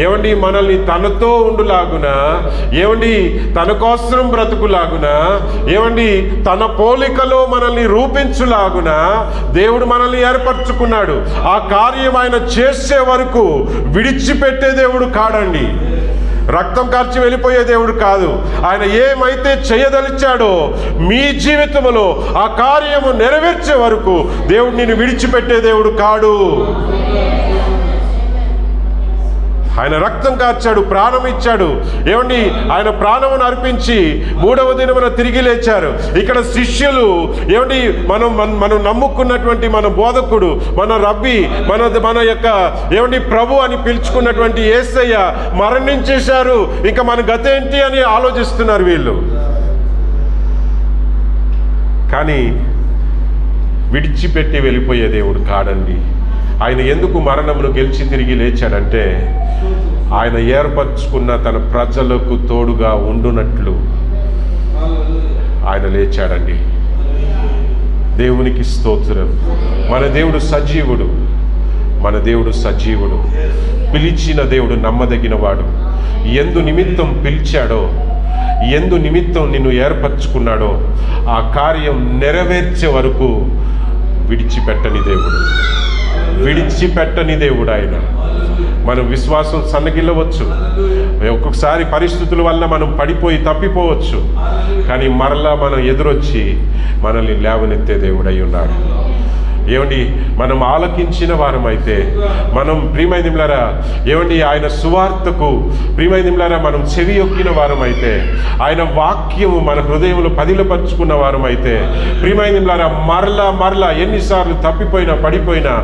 ఏమండి మనల్ని తనతో ఉండులాగున, ఏమండి తన కోసం బ్రతుకులాగున, ఏమండి తన పోలికలో మనల్ని రూపించులాగున దేవుడు మనల్ని ఏర్పరచుకున్నాడు. ఆ కార్యం ఆయన చేసే వరకు విడిచిపెట్టే దేవుడు కాడండి. రక్తం కార్చి వెళ్ళిపోయే దేవుడు కాదు. ఆయన ఏమైతే చేయదలిచాడో మీ జీవితంలో ఆ కార్యము నెరవేర్చే వరకు దేవుడు నిన్ను విడిచిపెట్టే దేవుడు కాడు. ఆయన రక్తం కార్చాడు, ప్రాణం ఇచ్చాడు. ఏమండి ఆయన ప్రాణమును అర్పించి 3వ దినమున తిరిగి లేచారు. ఇక్కడ శిష్యులు ఏమండి మనం నమ్ముకున్నటువంటి మన బోధకుడు, మన రబ్బీ, మన యొక్క ఏమండి ప్రభు అని పిలుచుకున్నటువంటి యేసయ్య మరణించేశారు, ఇంకా మన గతేంటి అని ఆలోచిస్తున్నారు వీళ్ళు. కానీ విడిచిపెట్టి వెళ్ళిపోయే దేవుడు కాడండి. ఆయన ఎందుకు మరణమును గెలిచి తిరిగి లేచాడంటే ఆయన ఏర్పరచుకున్న తన ప్రజలకు తోడుగా ఉండునట్లు ఆయన లేచాడండి. దేవునికి స్తోత్రం. మన దేవుడు సజీవుడు, మన దేవుడు సజీవుడు. పిలిచిన దేవుడు నమ్మదగినవాడు. ఎందు నిమిత్తం పిలిచాడో, ఎందు నిమిత్తం నిన్ను ఏర్పరచుకున్నాడో ఆ కార్యం నెరవేర్చే వరకు విడిచిపెట్టని దేవుడు, విడిచిపెట్టని దేవుడు ఆయన. మనం విశ్వాసం సన్నగిల్లవచ్చు, ఒక్కొక్కసారి పరిస్థితుల వల్ల మనం పడిపోయి తప్పిపోవచ్చు, కానీ మరలా మనం ఎదురొచ్చి మనల్ని లేవనెత్తే దేవుడై ఉన్నాడు. ఏమండి మనం ఆలకించిన వారమైతే, మనం ప్రియమైనదిలారా ఏమండి ఆయన సువార్తకు ప్రియమైనదిలారా మనం చెవి యొక్కిన వారమైతే, ఆయన వాక్యము మన హృదయంలో పదిలపరుచుకున్న వారమైతే, ప్రియమైనదిలారా మరలా ఎన్నిసార్లు తప్పిపోయినా పడిపోయినా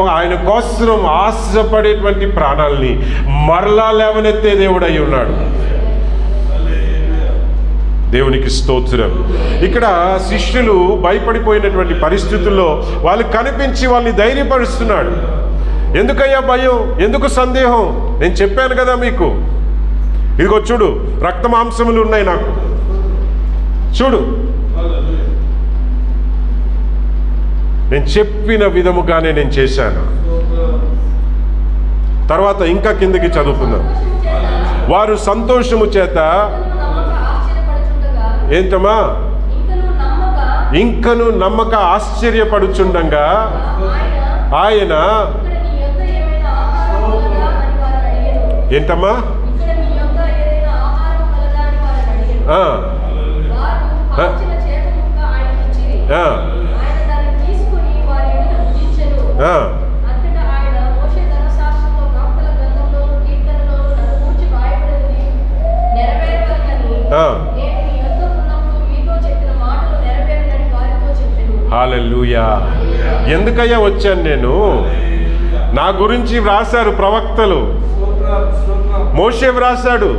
ఆయన కోసం ఆశపడేటువంటి ప్రాణాలని మరలా లేవనెత్తే దేవుడై ఉన్నాడు. దేవునికి స్తోత్రం. ఇక్కడ శిష్యులు భయపడిపోయినటువంటి పరిస్థితుల్లో వాళ్ళు కనిపించి వాళ్ళని ధైర్యపరుస్తున్నాడు. ఎందుకయ్యా భయం, ఎందుకు సందేహం? నేను చెప్పాను కదా మీకు, ఇదిగో చూడు రక్త మాంసములు ఉన్నాయి నాకు, చూడు నేను చెప్పిన విధముగానే నేను చేశాను. తర్వాత ఇంకా కిందకి చదువుకుందాం. వారు సంతోషము చేత ఏంటమ్మా ఇంకను నమ్మక ఆశ్చర్యపడుచుండగా ఆయన ఏంటమ్మా హల్లెలూయా. ఎందుకయ్యా వచ్చాను నేను? నా గురించి వ్రాశారు ప్రవక్తలు, మోషే వ్రాశాడు,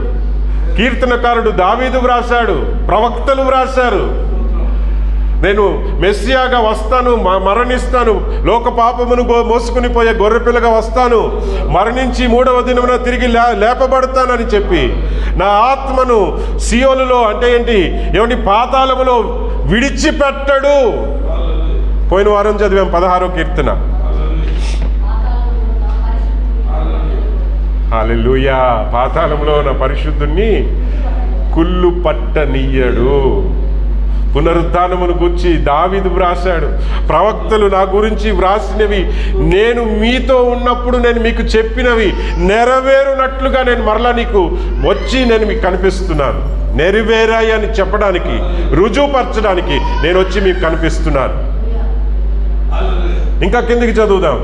కీర్తనకారుడు దావీదు వ్రాసాడు, ప్రవక్తలు వ్రాసారు. నేను మెస్సియాగా వస్తాను, మరణిస్తాను, లోక పాపమును మోసుకుని పోయే గొర్రెపిల్లగా వస్తాను, మరణించి 3వ దినమున తిరిగి లేపబడతానని చెప్పి నా ఆత్మను సియోలులో అంటే ఏమండి పాతాళములో విడిచిపెట్టడు. పోయిన వారం చదివాం 16వ కీర్తన. హల్లెలూయా. పాతాళంలో నా పరిశుద్ధుణ్ణి కుళ్ళు పట్టనీయడు. పునరుత్థానమును గురించి దావీదు వ్రాసాడు, ప్రవక్తలు నా గురించి వ్రాసినవి నేను మీతో ఉన్నప్పుడు నేను మీకు చెప్పినవి నెరవేరునట్లుగా నేను మరలా నీకు వచ్చి నేను మీకు కనిపిస్తున్నాను. నెరవేరాయి అని చెప్పడానికి, రుజువుపరచడానికి నేను వచ్చి మీకు కనిపిస్తున్నాను. ఇంకా కిందికి చదువుదాం.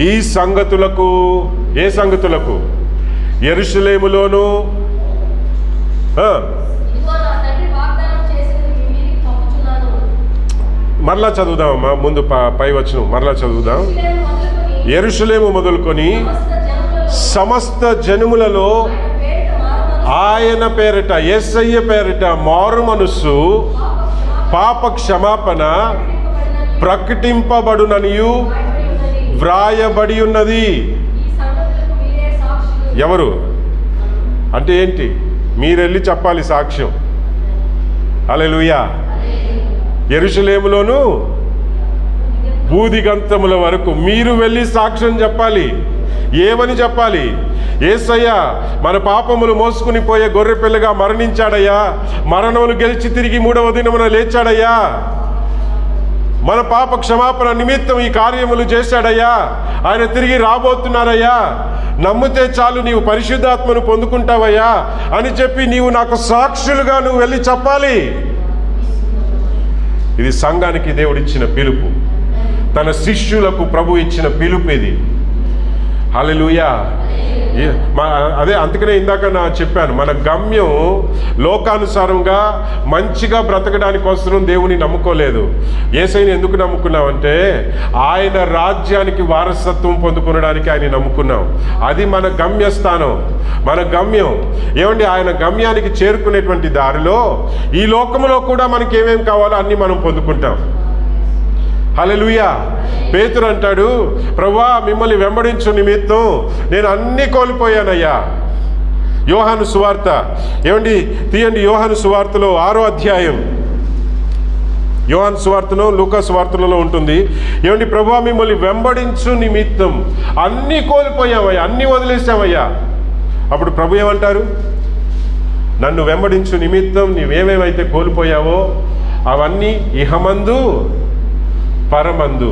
ఈ సంగతులకు, ఏ సంగతులకు? యెరూషలేములోను మరలా చదువుదామమ్మా, ముందు పై వచనం మరలా చదువుదాం. యెరూషలేము మొదలుకొని సమస్త జనములలో ఆయన పేరిట, యేసయ్య పేరిట మారు మనస్సు, పాప క్షమాపణ ప్రకటింపబడుననియు వ్రాయబడి ఉన్నది. ఎవరు అంటే ఏంటి? మీరెళ్ళి చెప్పాలి సాక్ష్యం. హల్లెలూయా. యెరూషలేములోను బూదిగంతముల వరకు మీరు వెళ్ళి సాక్ష్యం చెప్పాలి. ఏమని చెప్పాలి? యేసయ్య మన పాపములు మోసుకుని పోయే గొర్రెపిల్లగా మరణించాడయ్యా, మరణములు గెలిచి తిరిగి 3వ దినమున లేచాడయ్యా, మన పాప క్షమాపణ నిమిత్తం ఈ కార్యములు చేశాడయ్యా, ఆయన తిరిగి రాబోతున్నారయ్యా, నమ్మితే చాలు నీవు పరిశుద్ధాత్మను పొందుకుంటావయ్యా అని చెప్పి నీవు నాకు సాక్షులుగా నువ్వు వెళ్ళి చెప్పాలి. ఇది సంఘానికి దేవుడిచ్చిన పిలుపు, తన శిష్యులకు ప్రభు ఇచ్చిన పిలుపు ఇది. హల్లెలూయా. అదే అందుకనే ఇందాక చెప్పాను, మన గమ్యం లోకానుసారంగా మంచిగా బ్రతకడానికి కోసం దేవుని నమ్ముకోలేదు. యేసయ్యని ఎందుకు నమ్ముకున్నామంటే ఆయన రాజ్యానికి వారసత్వం పొందుకునడానికి ఆయన నమ్ముకున్నాం. అది మన గమ్యస్థానం, మన గమ్యం. ఏమండి, ఆయన గమ్యానికి చేరుకునేటువంటి దారిలో ఈ లోకంలో కూడా మనకి ఏమేమి కావాలో అన్నీ మనం పొందుకుంటాం. హల్లెలూయా. పేతురు అంటాడు, ప్రభువా మిమ్మల్ని వెంబడించు నిమిత్తం నేను అన్నీ కోల్పోయానయ్యా. యోహాను సువార్త ఏమండి తీయండి, యోహాను సువార్తలో 6వ అధ్యాయం, యోహాను సువార్తలో లూకా సువార్తలలో ఉంటుంది. ఏమండి, ప్రభువా మిమ్మల్ని వెంబడించు నిమిత్తం అన్నీ కోల్పోయామయ్యా, అన్నీ వదిలేసామయ్యా. అప్పుడు ప్రభు ఏమంటారు? నన్ను వెంబడించు నిమిత్తం నీవేమేమైతే కోల్పోయావో అవన్నీ ఇహమందు పరమందు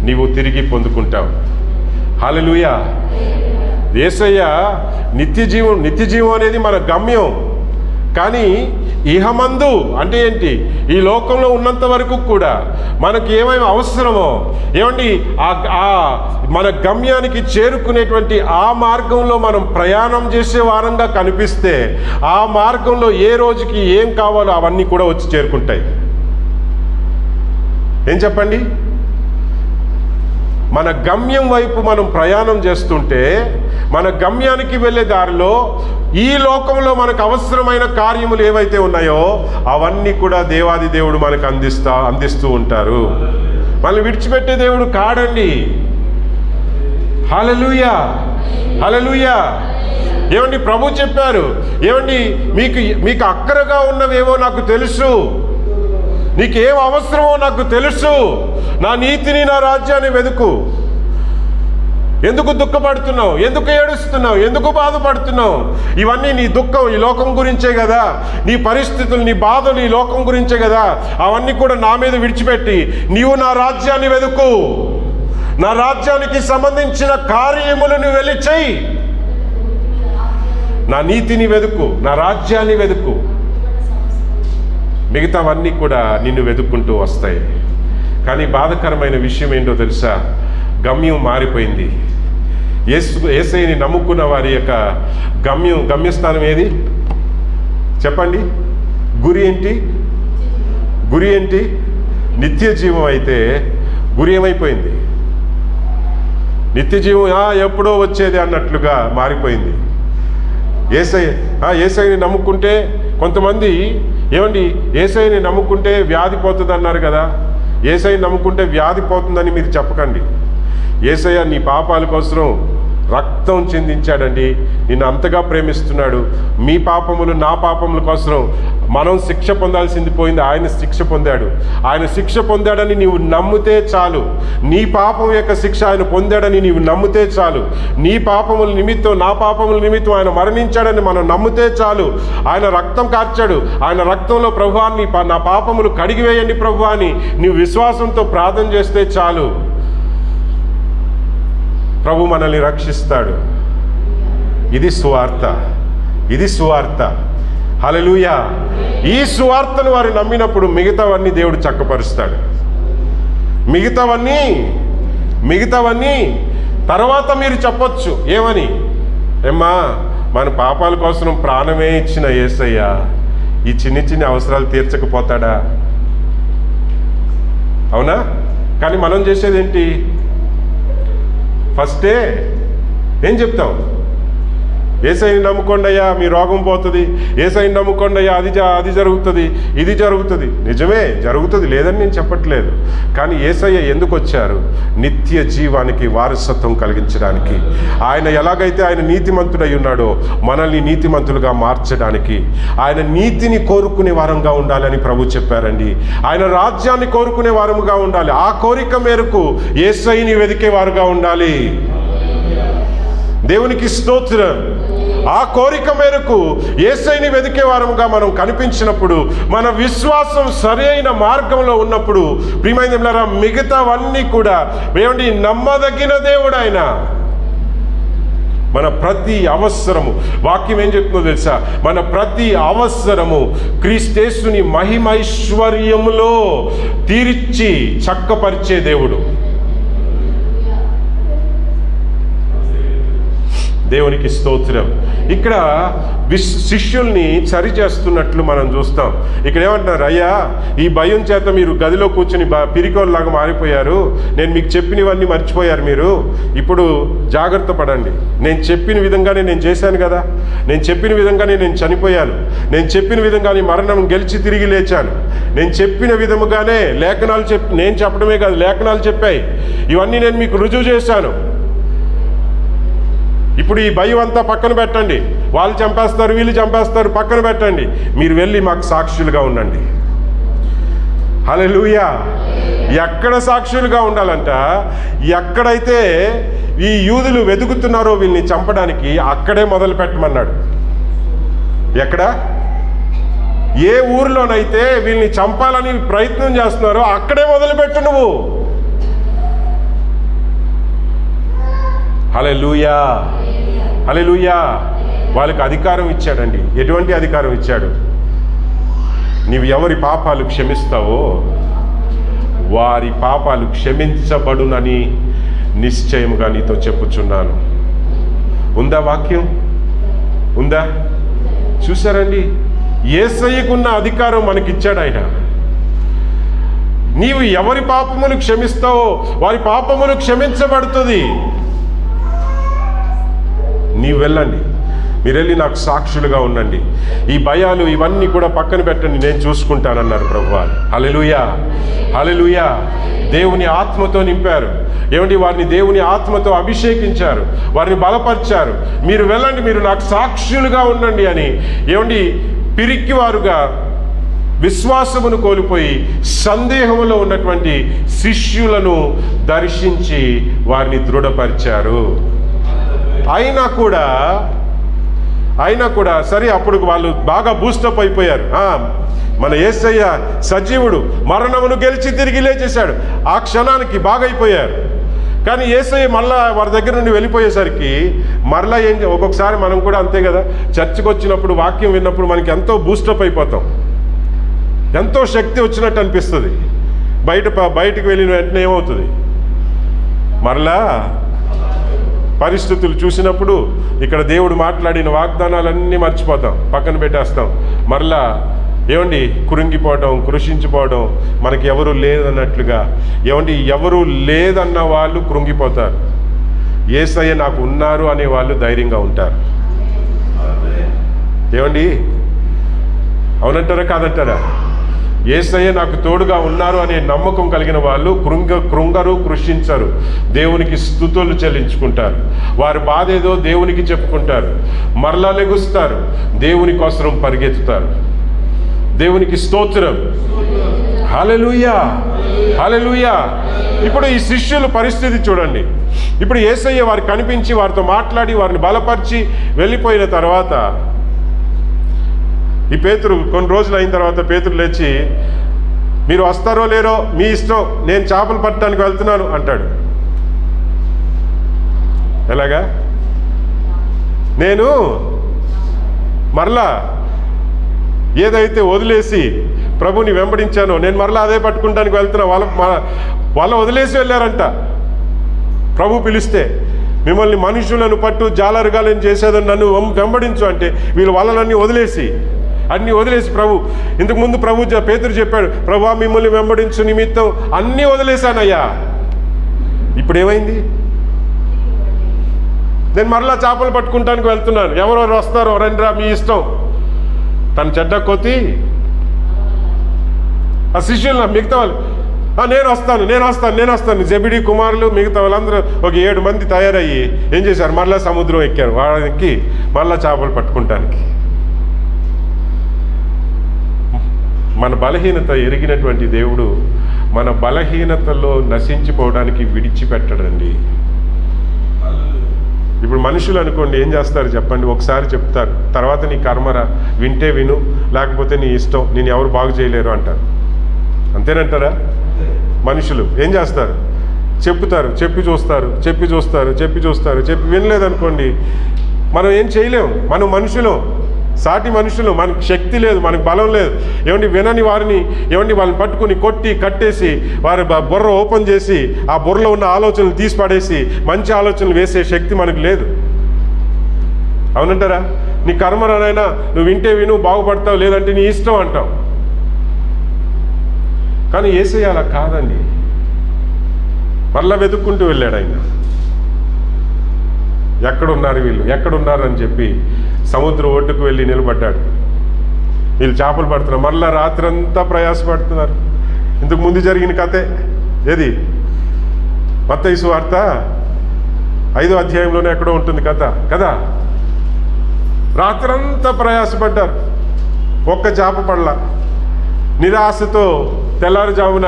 నీవు తిరిగి పొందుకుంటావు. హల్లెలూయా. యేసయ్య నిత్య జీవం అనేది మన గమ్యం. కానీ ఇహమందు అంటే ఏంటి? ఈ లోకంలో ఉన్నంత వరకు కూడా మనకి ఏమేమి అవసరమో, ఏమండి మన గమ్యానికి చేరుకునేటువంటి ఆ మార్గంలో మనం ప్రయాణం చేసే వారంగా కనిపిస్తే ఆ మార్గంలో ఏ రోజుకి ఏం కావాలో అవన్నీ కూడా వచ్చి చేరుకుంటాయి. ఏం చెప్పండి? మన గమ్యం వైపు మనం ప్రయాణం చేస్తుంటే మన గమ్యానికి వెళ్ళే దారిలో ఈ లోకంలో మనకు అవసరమైన కార్యములు ఏవైతే ఉన్నాయో అవన్నీ కూడా దేవాది దేవుడు మనకు అందిస్తూ ఉంటారు. మనల్ని విడిచిపెట్టే దేవుడు కాడండి. హల్లెలూయా, హల్లెలూయా. ఏమండి, ప్రభు చెప్పారు, ఏమండి మీకు అక్కరగా ఉన్నవేవో నాకు తెలుసు, నీకేం అవసరమో నాకు తెలుసు, నా నీతిని నా రాజ్యాన్ని వెతుకు. ఎందుకు దుఃఖపడుతున్నావు? ఎందుకు ఏడుస్తున్నావు? ఎందుకు బాధపడుతున్నావు? ఇవన్నీ నీ దుఃఖం ఈ లోకం గురించే కదా, నీ పరిస్థితులు నీ బాధలు ఈ లోకం గురించే కదా. అవన్నీ కూడా నా మీద విడిచిపెట్టి నీవు నా రాజ్యాన్ని వెతుకు, నా రాజ్యానికి సంబంధించిన కార్యములను వెళ్ళి చెయ్యి, నా నీతిని వెతుకు, నా రాజ్యాన్ని వెతుకు. మిగతావన్నీ కూడా నిన్ను వెతుక్కుంటూ వస్తాయి. కానీ బాధకరమైన విషయం ఏంటో తెలుసా? గమ్యం మారిపోయింది. యేసయ్యని నమ్ముకున్న వారి యొక్క గమ్యస్థానం ఏది చెప్పండి? గురి ఏంటి? నిత్య జీవం. అయితే గురి ఏమైపోయింది? నిత్య జీవం ఎప్పుడో వచ్చేది అన్నట్లుగా మారిపోయింది. యేసయ్యని నమ్ముకుంటే కొంతమంది యేసయ్యని నమ్ముకుంటే వ్యాధి పోతుంది అన్నారు కదా. యేసయ్యని నమ్ముకుంటే వ్యాధి పోతుందని మీరు చెప్పకండి. యేసయ్య నీ పాపాల కోసం రక్తం చిందించాడండి. నిన్ను అంతగా ప్రేమిస్తున్నాడు. మీ పాపములు నా పాపముల కోసం మనం శిక్ష పొందాల్సింది పోయింది, ఆయన శిక్ష పొందాడు. ఆయన శిక్ష పొందాడని నీవు నమ్మితే చాలు. నీ పాపం యొక్క శిక్ష ఆయన పొందాడని నీవు నమ్మితే చాలు. నీ పాపముల నిమిత్తం, నా పాపముల నిమిత్తం ఆయన మరణించాడని మనం నమ్మితే చాలు. ఆయన రక్తం కార్చాడు. ఆయన రక్తంలో ప్రభువాన్ని నా పాపములు కడిగివేయండి ప్రభువాని నీవు విశ్వాసంతో ప్రార్థన చేస్తే చాలు. ప్రభు మనల్ని రక్షిస్తాడు. ఇది సువార్త. హల్లెలూయా. ఈ సువార్తను వారు నమ్మినప్పుడు మిగతావన్నీ దేవుడు చక్కపరుస్తాడు. మిగతావన్నీ తర్వాత మీరు చెప్పొచ్చు. ఏమని? మన పాపాల కోసం ప్రాణమే ఇచ్చిన యేసయ్య ఈ చిన్ని అవసరాలు తీర్చకపోతాడా? అవునా? కానీ మనం చేసేది ఏంటి? ఫస్టే ఏం చెప్తాం? యేసయ్యని నమ్ముకోండి అయ్యా మీ రోగం పోతుంది, యేసయ్యని నమ్ముకోండి అయ్యా అది జరుగుతుంది, ఇది జరుగుతుంది. నిజమే జరుగుతుంది, లేదని నేను చెప్పట్లేదు. కానీ యేసయ్య ఎందుకు వచ్చారు? నిత్య జీవానికి వారసత్వం కలిగించడానికి. ఆయన ఎలాగైతే ఆయన నీతిమంతుడై ఉన్నాడో మనల్ని నీతిమంతులుగా మార్చడానికి, ఆయన నీతిని కోరుకునే వారంగా ఉండాలని ప్రభు చెప్పారండి. ఆయన రాజ్యాన్ని కోరుకునే వారముగా ఉండాలి. ఆ కోరిక మేరకు యేసయ్యని వెదికే వారుగా ఉండాలి. దేవునికి స్తోత్రం. ఆ కోరిక మేరకు యేసయ్యని వెదికే వారముగా మనం కనిపించినప్పుడు, మన విశ్వాసం సరైన మార్గంలో ఉన్నప్పుడు ప్రియమైన దేవులారా మిగతావన్నీ కూడా నమ్మదగిన దేవుడు ఆయన. మన ప్రతి అవసరము, వాక్యం ఏం చెప్తుందో తెలుసా? మన ప్రతి అవసరము క్రీస్తేసుని మహిమైశ్వర్యములో తీర్చి చక్కపరిచే దేవుడు. దేవునికి స్తోత్రం. ఇక్కడ శిష్యుల్ని సరి చేస్తున్నట్లు మనం చూస్తాం. ఇక్కడ ఏమంటున్నారు? అయ్యా ఈ భయం చేత మీరు గదిలో కూర్చుని పిరికోల్లాగా మారిపోయారు, నేను మీకు చెప్పినవన్నీ మర్చిపోయారు. మీరు ఇప్పుడు జాగ్రత్త పడండి. నేను చెప్పిన విధంగానే నేను చేశాను కదా, నేను చెప్పిన విధంగానే నేను చనిపోయాను, నేను చెప్పిన విధంగానే మరణం గెలిచి తిరిగి లేచాను, నేను చెప్పిన విధముగానే లేఖనాలు నేను చెప్పడమే కాదు లేఖనాలు చెప్పాయి, ఇవన్నీ నేను మీకు రుజువు చేశాను. ఇప్పుడు ఈ భయం అంతా పక్కన పెట్టండి. వాళ్ళు చంపేస్తారు, వీళ్ళు చంపేస్తారు, పక్కన పెట్టండి. మీరు వెళ్ళి మాకు సాక్షులుగా ఉండండి. హల్లెలూయా. ఎక్కడ సాక్షులుగా ఉండాలంట? ఎక్కడైతే ఈ యూదులు వెతుకుతున్నారో వీళ్ళని చంపడానికి అక్కడే మొదలు పెట్టమన్నాడు. ఎక్కడ? ఏ ఊరిలోనైతే వీళ్ళని చంపాలని ప్రయత్నం చేస్తున్నారో అక్కడే మొదలుపెట్టు నువ్వు. హల్లెలూయా, హల్లెలూయా. వాళ్ళకి అధికారం ఇచ్చాడండి. ఎటువంటి అధికారం ఇచ్చాడు? నీవు ఎవరి పాపాలు క్షమిస్తావో వారి పాపాలు క్షమించబడునని నిశ్చయముగా నీతో చెప్పుచున్నాను. ఉందా వాక్యం? ఉందా? చూసారండి, యేసయ్యకున్న అధికారం మనకిచ్చాడు ఆయన. నీవు ఎవరి పాపములు క్షమిస్తావో వారి పాపములు క్షమించబడుతుంది. నీవు వెళ్ళండి, మీరు వెళ్ళి నాకు సాక్షులుగా ఉండండి. ఈ భయాలు ఇవన్నీ కూడా పక్కన పెట్టండి, నేను చూసుకుంటానన్నారు ప్రభువారు. హల్లెలూయా, హల్లెలూయా. దేవుని ఆత్మతో నింపారు. వారిని దేవుని ఆత్మతో అభిషేకించారు, వారిని బలపరిచారు. మీరు వెళ్ళండి, మీరు నాకు సాక్షులుగా ఉండండి అని పిరికివారుగా విశ్వాసమును కోల్పోయి సందేహములో ఉన్నటువంటి శిష్యులను దర్శించి వారిని దృఢపరిచారు. అయినా కూడా సరే అప్పుడు వాళ్ళు బాగా బూస్టప్ అయిపోయారు. మన యేసయ్య సజీవుడు, మరణమును గెలిచి తిరిగి లేచేశాడు. ఆ క్షణానికి బాగా అయిపోయారు. కానీ యేసయ్య మళ్ళా వారి దగ్గర నుండి వెళ్ళిపోయేసరికి మరలా ఒక్కొక్కసారి మనం కూడా అంతే కదా, చర్చికి వచ్చినప్పుడు వాక్యం విన్నప్పుడు మనకి ఎంతో బూస్టప్ అయిపోతాం, ఎంతో శక్తి వచ్చినట్టు అనిపిస్తుంది. బయటకు వెళ్ళిన వెంటనే ఏమవుతుంది? మరలా పరిస్థితులు చూసినప్పుడు ఇక్కడ దేవుడు మాట్లాడిన వాగ్దానాలన్నీ మర్చిపోతాం, పక్కన పెట్టేస్తాం. మరలా ఏమండి కృంగిపోవడం, కృషించిపోవడం, మనకి ఎవరు లేదన్నట్లుగా. ఏమండి ఎవరు లేదన్న వాళ్ళు కృంగిపోతారు. యేసయ్య నాకు ఉన్నారు అనే వాళ్ళు ధైర్యంగా ఉంటారు. ఏమండి అవునంటారా కాదంటారా? యేసయ్య నాకు తోడుగా ఉన్నారు అనే నమ్మకం కలిగిన వాళ్ళు కృంగరు, కృషించరు. దేవునికి స్తుతులు చెల్లించుకుంటారు. వారి బాధ ఏదో దేవునికి చెప్పుకుంటారు. మరలా లెగుస్తారు, దేవుని కోసం పరిగెత్తుతారు. దేవునికి స్తోత్రం. హల్లెలూయా, హల్లెలూయా. ఇప్పుడు ఈ శిష్యుల పరిస్థితి చూడండి. ఇప్పుడు యేసయ్య వారికి కనిపించి వారితో మాట్లాడి వారిని బలపరిచి వెళ్ళిపోయిన తర్వాత ఈ పేతురు కొన్ని రోజులు అయిన తర్వాత పేతురు లేచి, మీరు వస్తారో లేరో మీ ఇష్టం, నేను చేపలు పట్టడానికి వెళ్తున్నాను అంటాడు. ఎలాగా? నేను మరలా ఏదైతే వదిలేసి ప్రభుని వెంబడించానో నేను మరలా అదే పట్టుకుంటానికి వెళ్తున్నా. వాళ్ళ వదిలేసి వెళ్ళారంట. ప్రభు పిలిస్తే, మిమ్మల్ని మనుషులను పట్టు జాలరుగాలని చేసేదని నన్ను వెంబడించు అంటే వీళ్ళు వాళ్ళని అన్నీ వదిలేసి ప్రభు ఇంతకుముందు ప్రభు పేతురు చెప్పాడు, ప్రభు మిమ్మల్ని వెంబడించు నిమిత్తం అన్నీ వదిలేశానయ్యా. ఇప్పుడు ఏమైంది? నేను మరలా చేపలు పట్టుకుంటానికి వెళ్తున్నాను, ఎవరెవరు వస్తారో రండిరా మీ ఇష్టం. తన చెడ్డ కొద్ది ఆ శిష్యులు మిగతా వాళ్ళు నేను వస్తాను. జెబిడి కుమారులు మిగతా వాళ్ళందరూ ఒక 7 మంది తయారయ్యి ఏం చేశారు? మరలా సముద్రం ఎక్కారు. వాళ్ళకి మరలా చేపలు పట్టుకుంటానికి. మన బలహీనత ఎరిగినటువంటి దేవుడు మన బలహీనతలో నశించిపోవడానికి విడిచిపెట్టడండి. ఇప్పుడు మనుషులు అనుకోండి ఏం చేస్తారు చెప్పండి? ఒకసారి చెప్తారు, తర్వాత నీ కర్మరా, వింటే విను, లేకపోతే నీ ఇష్టం, నేను ఎవరు బాగు చేయలేరు అంటారు. అంతేనంటారా? మనుషులు ఏం చేస్తారు? చెప్తారు, చెప్పి చూస్తారు, చెప్పి వినలేదనుకోండి, మనం ఏం చేయలేము. మనం మనుషులు, సాటి మనుషులు, మనకు శక్తి లేదు, మనకు బలం లేదు. ఏమండి వినని వారిని వాళ్ళని పట్టుకుని కొట్టి కట్టేసి వారి బుర్ర ఓపెన్ చేసి ఆ బుర్రలో ఉన్న ఆలోచనలు తీసి పడేసి మంచి ఆలోచనలు వేసే శక్తి మనకు లేదు. అవునంటారా? నీ కర్మరానైనా నువ్వు వింటే విను, బాగుపడతావు, లేదంటే నీ ఇష్టం అంటావు. కానీ యేసయ్య అలా కాదండి. మరలా వెతుక్కుంటూ వెళ్ళాడు ఆయన. ఎక్కడున్నారు ఎక్కడున్నారు అని చెప్పి సముద్రం ఒడ్డుకు వెళ్ళి నిలబడ్డాడు. వీళ్ళు చేపలు పడుతున్నారు, మరలా రాత్రంతా ప్రయాసపడుతున్నారు. ఇంతకు ముందు జరిగిన కథే ఏది? మత్తయి సువార్త 5వ అధ్యాయంలోనే ఎక్కడో ఉంటుంది కథ కదా. రాత్రంతా ప్రయాసపడ్డారు, ఒక్క చేప పడలా. నిరాశతో తెల్లారుజామున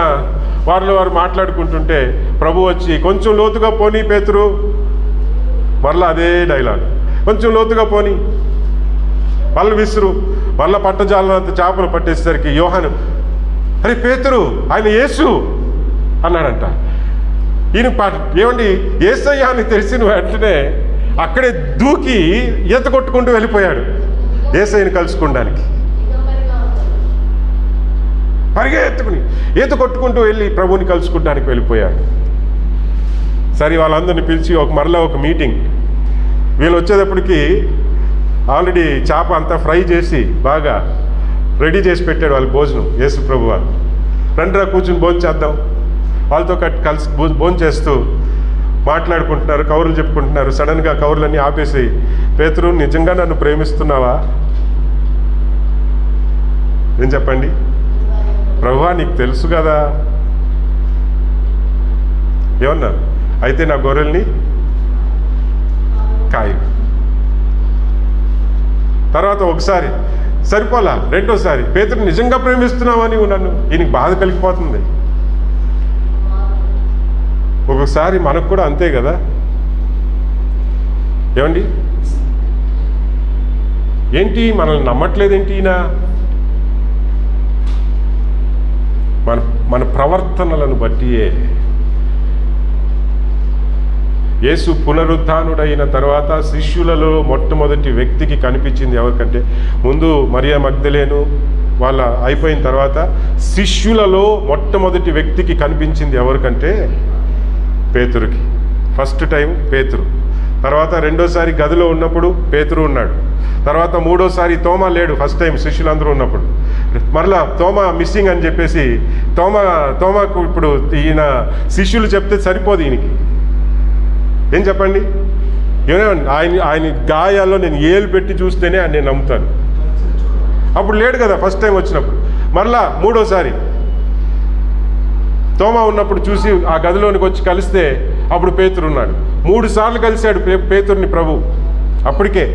వారు మాట్లాడుకుంటుంటే ప్రభు వచ్చి, కొంచెం లోతుగా పోనీ పేతురు. మరలా అదే డైలాగ్, కొంచెం లోతుగా పోనీ, వాళ్ళు విసురు. మళ్ళీ పట్టజాలంత చేపలు పట్టేసరికి యోహాను, అరే పేతురు, ఆయన యేసు అన్నాడంట. ఈయన ఏమండి యేసయ్య అని తెలిసిన వెంటనే అక్కడే దూకి ఈత కొట్టుకుంటూ వెళ్ళిపోయాడు యేసయ్యని కలుసుకోవడానికి. పరిగెత్తుకుని ఈత కొట్టుకుంటూ వెళ్ళి ప్రభుని కలుసుకోవడానికి వెళ్ళిపోయాడు. సరే వాళ్ళందరినీ పిలిచి మరలా ఒక మీటింగ్. వీళ్ళు వచ్చేటప్పటికి ఆల్రెడీ చేప అంతా ఫ్రై చేసి బాగా రెడీ చేసి పెట్టాడు వాళ్ళకి భోజనం. యేసు ప్రభు వాళ్ళు రండిరా కూర్చుని భోజనం చేద్దాం. వాళ్ళతో కలిసి భోజనం చేస్తూ మాట్లాడుకుంటున్నారు, కౌరులు చెప్పుకుంటున్నారు. సడన్గా కౌరులన్నీ ఆపేసి, పేతురు నిజంగా నన్ను ప్రేమిస్తున్నావా? ఏం చెప్పండి? ప్రభువా నీకు తెలుసు కదా. ఏమన్నా? అయితే నా గొర్రెల్ని కాయు. తర్వాత ఒకసారి సరిపోలా, రెండోసారి, పేతురు నిజంగా ప్రేమిస్తున్నావా నీవు నన్ను? ఈయనకి బాధ కలిగిపోతుంది. ఒక్కొక్కసారి మనకు కూడా అంతే కదా. ఏమండి? ఏంటి మనల్ని నమ్మట్లేదేంటి ఈయన? మన ప్రవర్తనలను బట్టియే. యేసు పునరుత్థానుడైన తర్వాత శిష్యులలో మొట్టమొదటి వ్యక్తికి కనిపించింది ఎవరికంటే, ముందు మరియా మగ్దలేను వాళ్ళ అయిపోయిన తర్వాత శిష్యులలో మొట్టమొదటి వ్యక్తికి కనిపించింది ఎవరికంటే పేతురుకి. ఫస్ట్ టైం పేతురు. తర్వాత రెండోసారి గదిలో ఉన్నప్పుడు పేతురు ఉన్నాడు. తర్వాత మూడోసారి తోమా లేడు. ఫస్ట్ టైం శిష్యులందరూ ఉన్నప్పుడు మరలా తోమా మిస్సింగ్ అని చెప్పేసి తోమాకు ఇప్పుడు ఈయన శిష్యులు చెప్తే సరిపోదు ఈయనకి. ఏం చెప్పండి, ఆయన గాయాల్లో నేను ఏలు పెట్టి చూస్తేనే నేను నమ్ముతాను. అప్పుడు లేడు కదా ఫస్ట్ టైం వచ్చినప్పుడు. మరలా మూడోసారి తోమా ఉన్నప్పుడు చూసి ఆ గదిలోనికి వచ్చి కలిస్తే అప్పుడు పేతురు ఉన్నాడు. 3 సార్లు కలిశాడు పేతురుని ప్రభు. అప్పటికే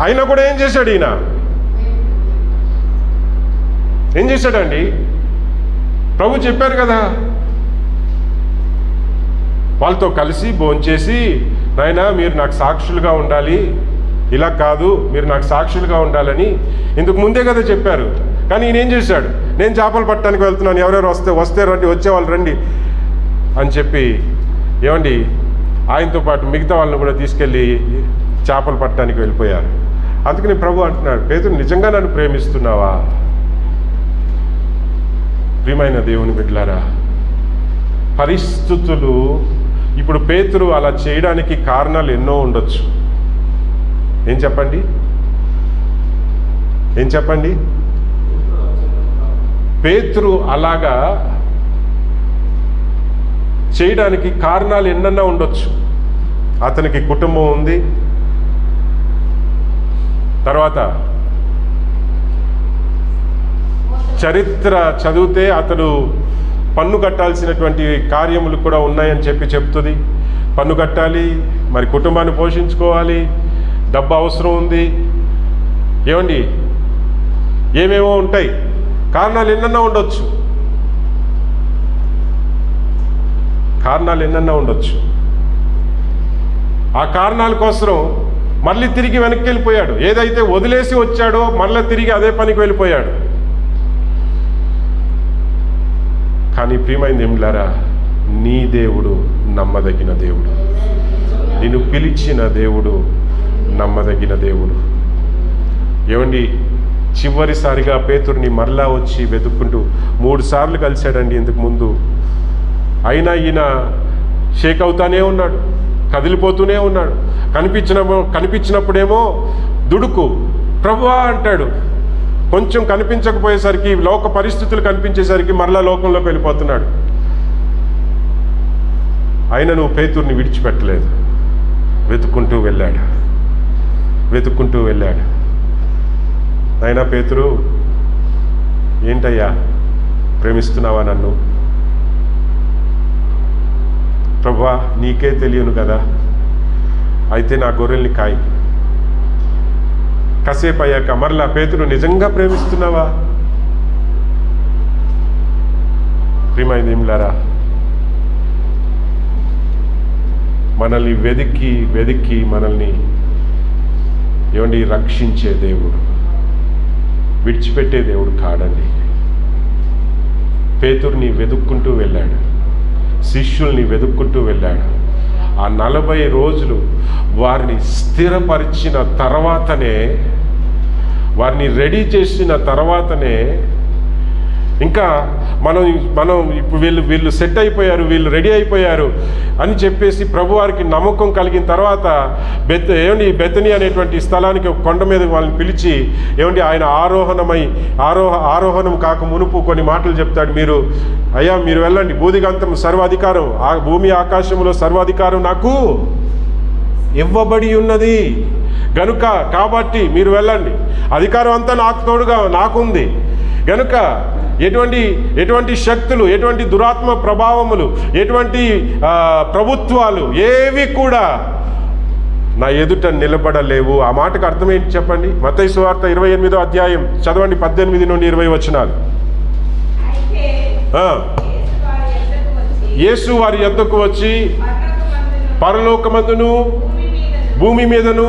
అయినా కూడా ఏం చేశాడు ఈయన? ఏం చేశాడండి? ప్రభు చెప్పారు కదా, వాళ్ళతో కలిసి భోంచేసి, నాయనా మీరు నాకు సాక్షులుగా ఉండాలి, ఇలా కాదు మీరు నాకు సాక్షులుగా ఉండాలని ఇందుకు ముందే కదా చెప్పారు. కానీ ఈయన ఏం చేశాడు? నేను చేపలు పట్టడానికి వెళ్తున్నాను, ఎవరెవరు వస్తే రండి, వచ్చేవాళ్ళు రండి అని చెప్పి ఏమండి ఆయనతో పాటు మిగతా వాళ్ళని కూడా తీసుకెళ్ళి చేపలు పట్టడానికి వెళ్ళిపోయారు. అందుకని ప్రభు అంటున్నాడు, పేతురు నిజంగా నన్ను ప్రేమిస్తున్నావా? ప్రియమైన దేవుని బిడ్డలారా, పరిస్థితులు ఇప్పుడు పేతురు అలా చేయడానికి కారణాలు ఎన్నో ఉండొచ్చు. ఏం చెప్పండి? పేతురు అలాగా చేయడానికి కారణాలు ఎన్నన్నా ఉండొచ్చు. అతనికి కుటుంబం ఉంది, తర్వాత చరిత్ర చదివితే అతడు పన్ను కట్టాల్సినటువంటి కార్యములు కూడా ఉన్నాయని చెప్తుంది. పన్ను కట్టాలి, మరి కుటుంబాన్ని పోషించుకోవాలి, డబ్బు అవసరం ఉంది, ఏమండి ఏమేమో ఉంటాయి. కారణాలు ఎన్నన్నా ఉండొచ్చు. ఆ కారణాల కోసం మళ్ళీ తిరిగి వెనక్కి వెళ్ళిపోయాడు. ఏదైతే వదిలేసి వచ్చాడో మళ్ళీ తిరిగి అదే పనికి వెళ్ళిపోయాడు. కానీ ప్రియమైనది ఏమిలారా, నీ దేవుడు నమ్మదగిన దేవుడు, నిన్ను పిలిచిన దేవుడు నమ్మదగిన దేవుడు. ఏమండి చివరిసారిగా పేతురుని మరలా వచ్చి వెతుక్కుంటూ 3 సార్లు కలిశాడండి ఇంతకు ముందు. అయినా ఈయన షేక్ అవుతానే ఉన్నాడు, కదిలిపోతూనే ఉన్నాడు. కనిపించినప్పుడేమో దుడుకు ప్రభువా అంటాడు. కొంచెం కనిపించకపోయేసరికి, లోక పరిస్థితులు కనిపించేసరికి మరలా లోకంలోకి వెళ్ళిపోతున్నాడు. అయినా నువ్వు పేతురుని విడిచిపెట్టలేదు, వెతుక్కుంటూ వెళ్ళాడు. అయినా పేతురు, ఏంటయ్యా ప్రేమిస్తున్నావా నన్ను? ప్రభువా నీకే తెలియను కదా, అయితే నా గొర్రెల్ని కాయి. కాసేపు అయ్యాక మరలా పేతురు, నిజంగా ప్రేమిస్తున్నావా? ప్రియమైనదేమిలారా, మనల్ని వెదికి మనల్ని ఏమండి రక్షించే దేవుడు, విడిచిపెట్టే దేవుడు కాడండి. పేతురుని వెతుక్కుంటూ వెళ్ళాడు, శిష్యుల్ని వెతుక్కుంటూ వెళ్ళాడు. ఆ 40 రోజులు వారిని స్థిరపరిచిన తర్వాతనే, వారిని రెడీ చేసిన తర్వాతనే, ఇంకా మనం ఇప్పుడు వీళ్ళు సెట్ అయిపోయారు, వీళ్ళు రెడీ అయిపోయారు అని చెప్పేసి ప్రభువారికి నమ్మకం కలిగిన తర్వాత బెతనీ అనేటువంటి స్థలానికి కొండ మీద వాళ్ళని పిలిచి, ఏమండి ఆయన ఆరోహణం కాక మునుపు కొన్ని మాటలు చెప్తాడు. మీరు వెళ్ళండి, భూదిగంతం సర్వాధికారం, భూమి ఆకాశంలో సర్వాధికారం నాకు ఇవ్వబడి ఉన్నది గనుక, కాబట్టి మీరు వెళ్ళండి, అధికారం అంతా నాకు తోడుగా నాకుంది గనుక ఎటువంటి శక్తులు, ఎటువంటి దురాత్మ ప్రభావములు, ఎటువంటి ప్రభుత్వాలు ఏవి కూడా నా ఎదుట నిలబడలేవు. ఆ మాటకు అర్థం ఏంటి చెప్పండి? మత్తయి సువార్త 28వ అధ్యాయం చదవండి, 18 నుండి 20 వచనాలు. యేసు వారి యొద్దకు వచ్చి, పరలోకమందును భూమి మీదను,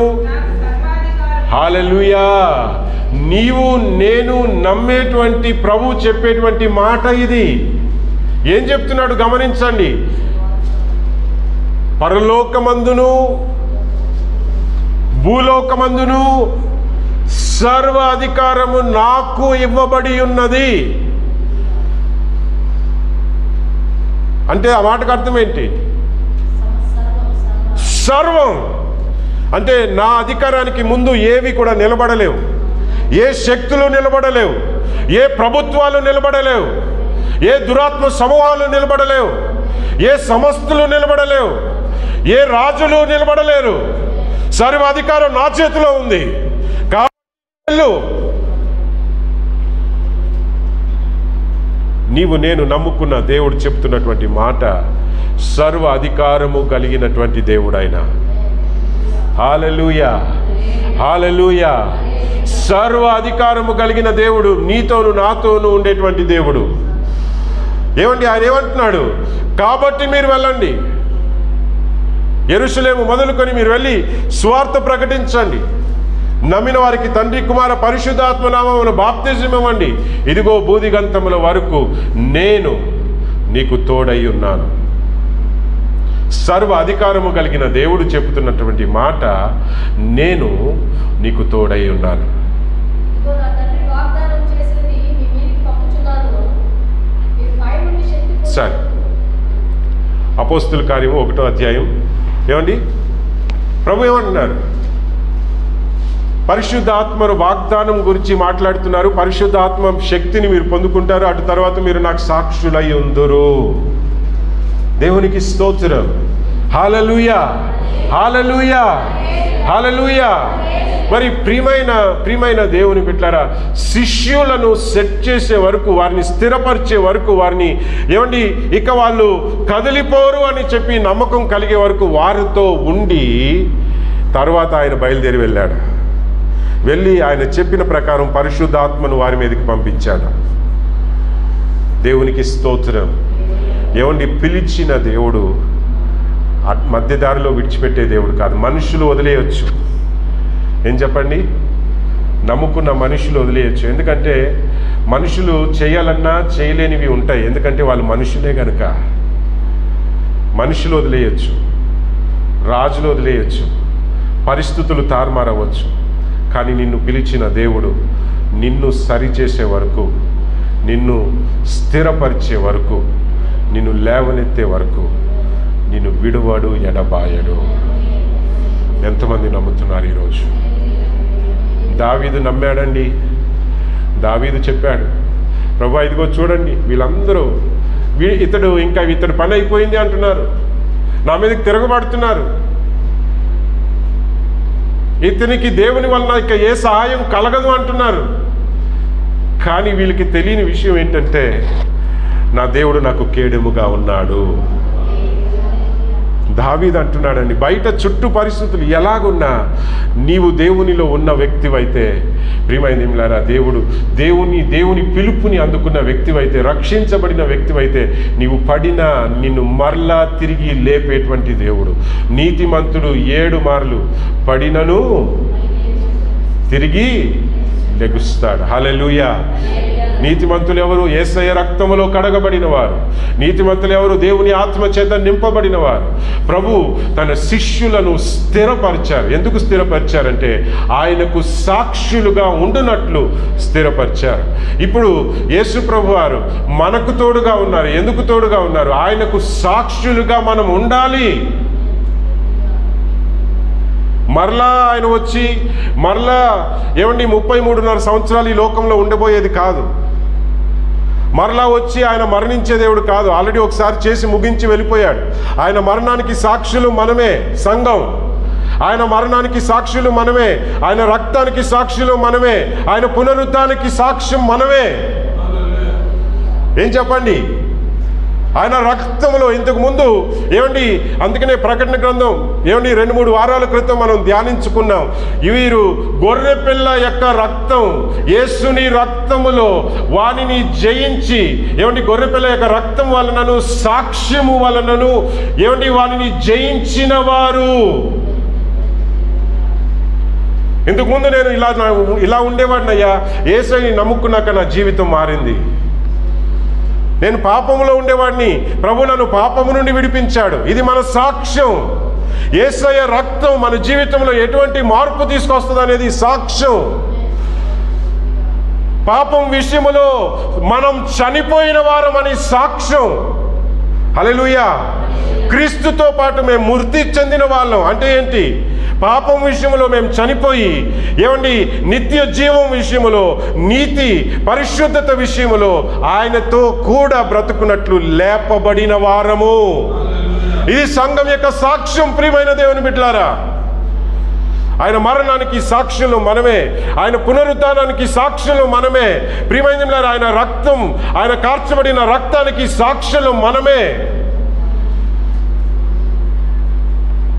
హల్లెలూయా, నీవు నేను నమ్మేటువంటి ప్రభు చెప్పేటువంటి మాట ఇది. ఏం చెప్తున్నాడు గమనించండి. పరలోకమందును భూలోకమందును సర్వ అధికారము నాకు ఇవ్వబడి ఉన్నది. అంటే ఆ మాటకు అర్థం ఏంటి? సర్వం. అంటే నా అధికారానికి ముందు ఏవి కూడా నిలబడలేవు, ఏ శక్తులు నిలబడలేవు, ఏ ప్రభుత్వాలు నిలబడలేవు, ఏ దురాత్మ సమూహాలు నిలబడలేవు, ఏ సంస్థలు నిలబడలేవు, ఏ రాజులు నిలబడలేరు. సర్వ అధికారం నా చేతిలో ఉంది. నీవు నేను నమ్ముకున్న దేవుడు చెప్తున్నటువంటి మాట, సర్వ అధికారము కలిగినటువంటి దేవుడు ఆయన. హల్లెలూయా, హల్లెలూయా. సర్వ అధికారము కలిగిన దేవుడు, నీతోను నాతోను ఉండేటువంటి దేవుడు. ఏమండి, ఆయన ఏమంటున్నాడు? కాబట్టి మీరు వెళ్ళండి, యెరూషలేము మొదలుకొని మీరు వెళ్ళి సువార్త ప్రకటించండి, నమ్మిన వారికి తండ్రి కుమార పరిశుద్ధాత్మ నామమున బాప్తిజం ఇవ్వండి, ఇదిగో బూదిగంతముల వరకు నేను నీకు తోడై ఉన్నాను. సర్వ అధికారము కలిగిన దేవుడు చెబుతున్నటువంటి మాట, నేను నీకు తోడై ఉన్నాను. సరే, అపోస్తుల కార్యము 1వ అధ్యాయం. ఏమండి, ప్రభు ఏమంటున్నారు? పరిశుద్ధాత్మను వాగ్దానం గురించి మాట్లాడుతున్నారు. పరిశుద్ధాత్మ శక్తిని మీరు పొందుకుంటారు, అటు తర్వాత మీరు నాకు సాక్షులై ఉందురు. దేవునికి స్తోత్రం. హల్లెలూయా, హల్లెలూయా, హల్లెలూయా. మరి ప్రియమైన దేవుని బిడ్డలారా, శిష్యులను సెట్ చేసే వరకు, వారిని స్థిరపరిచే వరకు, వారిని ఏమండి ఇక వాళ్ళు కదిలిపోరు అని చెప్పి నమ్మకం కలిగే వరకు వారితో ఉండి, తర్వాత ఆయన బయలుదేరి వెళ్ళాడు. వెళ్ళి ఆయన చెప్పిన ప్రకారం పరిశుద్ధాత్మను వారి మీదకి పంపించాడు. దేవునికి స్తోత్రం. ఏమండి, పిలిచిన దేవుడు మధ్యదారిలో విడిచిపెట్టే దేవుడు కాదు. మనుషులు వదిలేయచ్చు. ఏం చెప్పండి? నమ్ముకున్న మనుషులు వదిలేయచ్చు. ఎందుకంటే మనుషులు చేయాలన్నా చేయలేనివి ఉంటాయి. ఎందుకంటే వాళ్ళు మనుషులే కనుక. మనుషులు వదిలేయచ్చు, రాజులు వదిలేయచ్చు, పరిస్థితులు తారుమారవచ్చు. కానీ నిన్ను పిలిచిన దేవుడు నిన్ను సరిచేసే వరకు, నిన్ను స్థిరపరిచే వరకు, నిన్ను లేవనెత్తే వరకు నిన్ను విడువడు, ఎడబాయడు. ఎంతమంది నమ్ముతున్నారు ఈరోజు? దావీదు నమ్మాడండి. దావీదు చెప్పాడు, ప్రభు ఇదిగో చూడండి, వీళ్ళందరూ ఇతడు పని అయిపోయింది అంటున్నారు, నా మీదకి తిరగబడుతున్నారు, ఇతనికి దేవుని వలన ఇక ఏ సహాయం కలగదు అంటున్నారు. కానీ వీళ్ళకి తెలియని విషయం ఏంటంటే, నా దేవుడు నాకు కేడెముగా ఉన్నాడు. దావీదు అంటున్నాడండి, బయట చుట్టూ పరిస్థితులు ఎలాగున్నా నీవు దేవునిలో ఉన్న వ్యక్తివైతే, ప్రియమైనలారా, దేవుని పిలుపుని అందుకున్న వ్యక్తివైతే, రక్షించబడిన వ్యక్తివైతే, నీవు పడినా నిన్ను మరలా తిరిగి లేపేటువంటి దేవుడు. నీతిమంతుడు 7 మార్లు పడినను తిరిగి లెగుస్తాడు. హల్లెలూయా. నీతిమంతులు ఎవరు? యేసయ్య రక్తములో కడగబడిన వారు. నీతిమంతులు ఎవరు? దేవుని ఆత్మ చేత నింపబడిన వారు. ప్రభు తన శిష్యులను స్థిరపరిచారు. ఎందుకు స్థిరపరిచారంటే ఆయనకు సాక్షులుగా ఉండునట్లు స్థిరపరిచారు. ఇప్పుడు యేసు ప్రభు వారు మనకు తోడుగా ఉన్నారు. ఎందుకు తోడుగా ఉన్నారు? ఆయనకు సాక్షులుగా మనం ఉండాలి. మరలా ఆయన వచ్చి మరలా 33.5 సంవత్సరాలు ఈ లోకంలో ఉండబోయేది కాదు. మరలా వచ్చి ఆయన మరణించే దేవుడు కాదు. ఆల్రెడీ ఒకసారి చేసి ముగించి వెళ్ళిపోయాడు. ఆయన మరణానికి సాక్షులు మనమే, సంఘం. ఆయన మరణానికి సాక్షులు మనమే, ఆయన రక్తానికి సాక్షులు మనమే, ఆయన పునరుద్ధానికి సాక్ష్యం మనమే. ఏం చెప్పండి? ఆయన రక్తంలో ఇంతకు ముందు అందుకనే ప్రకటన గ్రంథం 2-3 వారాల క్రితం మనం ధ్యానించుకున్నాం. వీరు గొర్రె పిల్ల యొక్క రక్తం, యేసుని రక్తములో వానిని జయించి గొర్రె పిల్ల యొక్క రక్తం వలనను సాక్ష్యము వలనను వానిని జయించిన వారు. ఇంతకుముందు నేను ఇలా ఉండేవాడినయ్యా, యేసుని నమ్ముకున్నాక నా జీవితం మారింది. నేను పాపములో ఉండేవాడిని, ప్రభు నన్ను పాపము నుండి విడిపించాడు. ఇది మన సాక్ష్యం. యేసయ్య రక్తం మన జీవితంలో ఎటువంటి మార్పు తీసుకొస్తుంది అనేది సాక్ష్యం. పాపం విషయములో మనం చనిపోయిన వారమని సాక్ష్యం. హల్లెలూయా. క్రీస్తుతో పాటు మేము మృతి చెందిన వాళ్ళం. అంటే ఏంటి? పాపం విషయంలో మేము చనిపోయి, ఏమండి, నిత్య జీవం విషయంలో, నీతి పరిశుద్ధత విషయంలో ఆయనతో కూడా బ్రతుకున్నట్లు లేపబడిన వారము. ఇది సంఘం యొక్క సాక్ష్యం. ప్రియమైన దేవుని బిడ్డలారా, ఆయన మరణానికి సాక్షులు మనమే, ఆయన పునరుద్ధానానికి సాక్షులు మనమే. ప్రియమైన దేవుని, ఆయన రక్తం, ఆయన కార్చబడిన రక్తానికి సాక్షులు మనమే.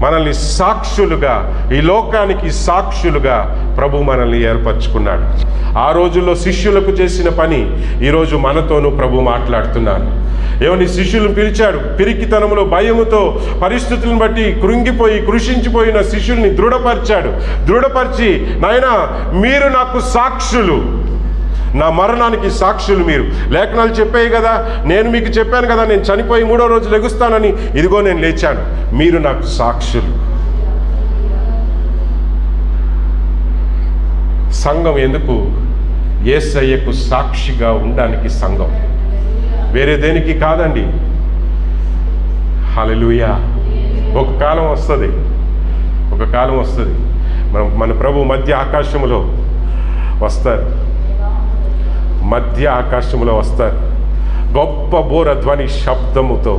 మనల్ని సాక్షులుగా, ఈ లోకానికి సాక్షులుగా ప్రభు మనల్ని ఏర్పరచుకున్నాడు. ఆ రోజుల్లో శిష్యులకు చేసిన పని ఈరోజు మనతోనూ ప్రభు మాట్లాడుతున్నాడు. ఏమని శిష్యులను పిలిచాడు. పిరికితనంలో, భయముతో, పరిస్థితులను బట్టి కృంగిపోయి కృషించిపోయిన శిష్యుల్ని దృఢపరిచి, నాయనా మీరు నాకు సాక్షులు, నా మరణానికి సాక్షులు మీరు. లేఖనాలు చెప్పాయి కదా, నేను మీకు చెప్పాను కదా, నేను చనిపోయి 3వ రోజు లెగుస్తానని. ఇదిగో నేను లేచాను, మీరు నాకు సాక్షులు. సంఘం ఎందుకు? యేసయ్యకు సాక్షిగా ఉండడానికి సంఘం, వేరే దేనికి కాదండి. హల్లెలూయా. ఒక కాలం వస్తుంది మన ప్రభు మధ్య ఆకాశంలో వస్తారు. గొప్ప బోర ధ్వని శబ్దముతో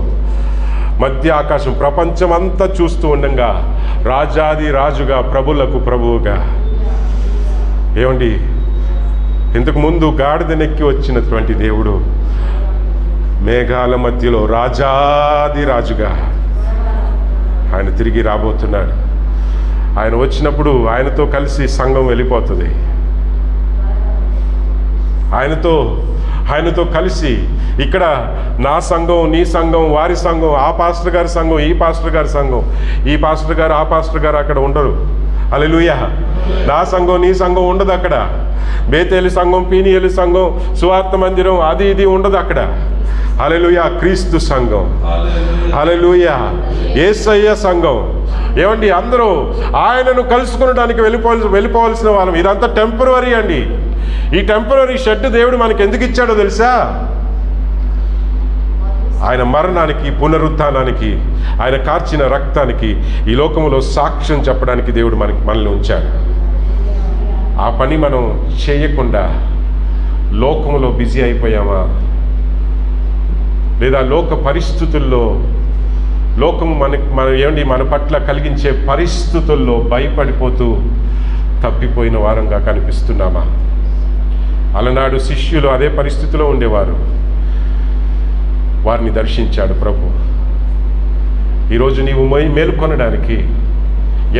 మధ్య ఆకాశం ప్రపంచం అంతా చూస్తూ ఉండగా, రాజాది రాజుగా, ప్రభులకు ప్రభువుగా, ఏమండి, ఇంతకు ముందు గాడిదనెక్కి వచ్చినటువంటి దేవుడు మేఘాల మధ్యలో రాజాది రాజుగా ఆయన తిరిగి రాబోతున్నాడు. ఆయన వచ్చినప్పుడు ఆయనతో కలిసి సంఘం వెళ్ళిపోతుంది. ఆయనతో కలిసి ఇక్కడ నా సంఘం, నీ సంఘం, వారి సంఘం, ఆ పాస్టర్ గారి సంఘం, ఈ పాస్టర్ గారి సంఘం, ఈ పాస్టర్ గారు, ఆ పాస్టర్ గారు అక్కడ ఉండరు. హల్లెలూయా. నా సంఘం, నీ సంఘం ఉండదు అక్కడ. బేతేలు సంఘం, పీనియేలు సంఘం, సువార్త మందిరం, అది ఇది ఉండదు అక్కడ. హల్లెలూయా. క్రీస్తు సంఘం, హల్లెలూయా, యేసయ్య సంఘం. ఏమండి, అందరూ ఆయనను కలుసుకునడానికి వెళ్ళిపోవాల్సిన వాళ్ళం. ఇదంతా టెంపరరీ అండి. ఈ టెంపరరీ షెడ్ దేవుడు మనకి ఎందుకు ఇచ్చాడో తెలుసా? ఆయన మరణానికి, పునరుత్థానానికి, ఆయన కార్చిన రక్తానికి, ఈ లోకంలో సాక్ష్యం చెప్పడానికి దేవుడు మనల్ని ఉంచాడు. ఆ పని మనం చేయకుండా లోకంలో బిజీ అయిపోయామా? లేదా లోక పరిస్థితుల్లో, లోకము మన పట్ల కలిగించే పరిస్థితుల్లో భయపడిపోతూ తప్పిపోయిన వారంగా కనిపిస్తున్నామా? అలనాడు శిష్యులు అదే పరిస్థితిలో ఉండేవారు. వారిని దర్శించాడు ప్రభు. ఈరోజు నీవు మేలుకొనడానికి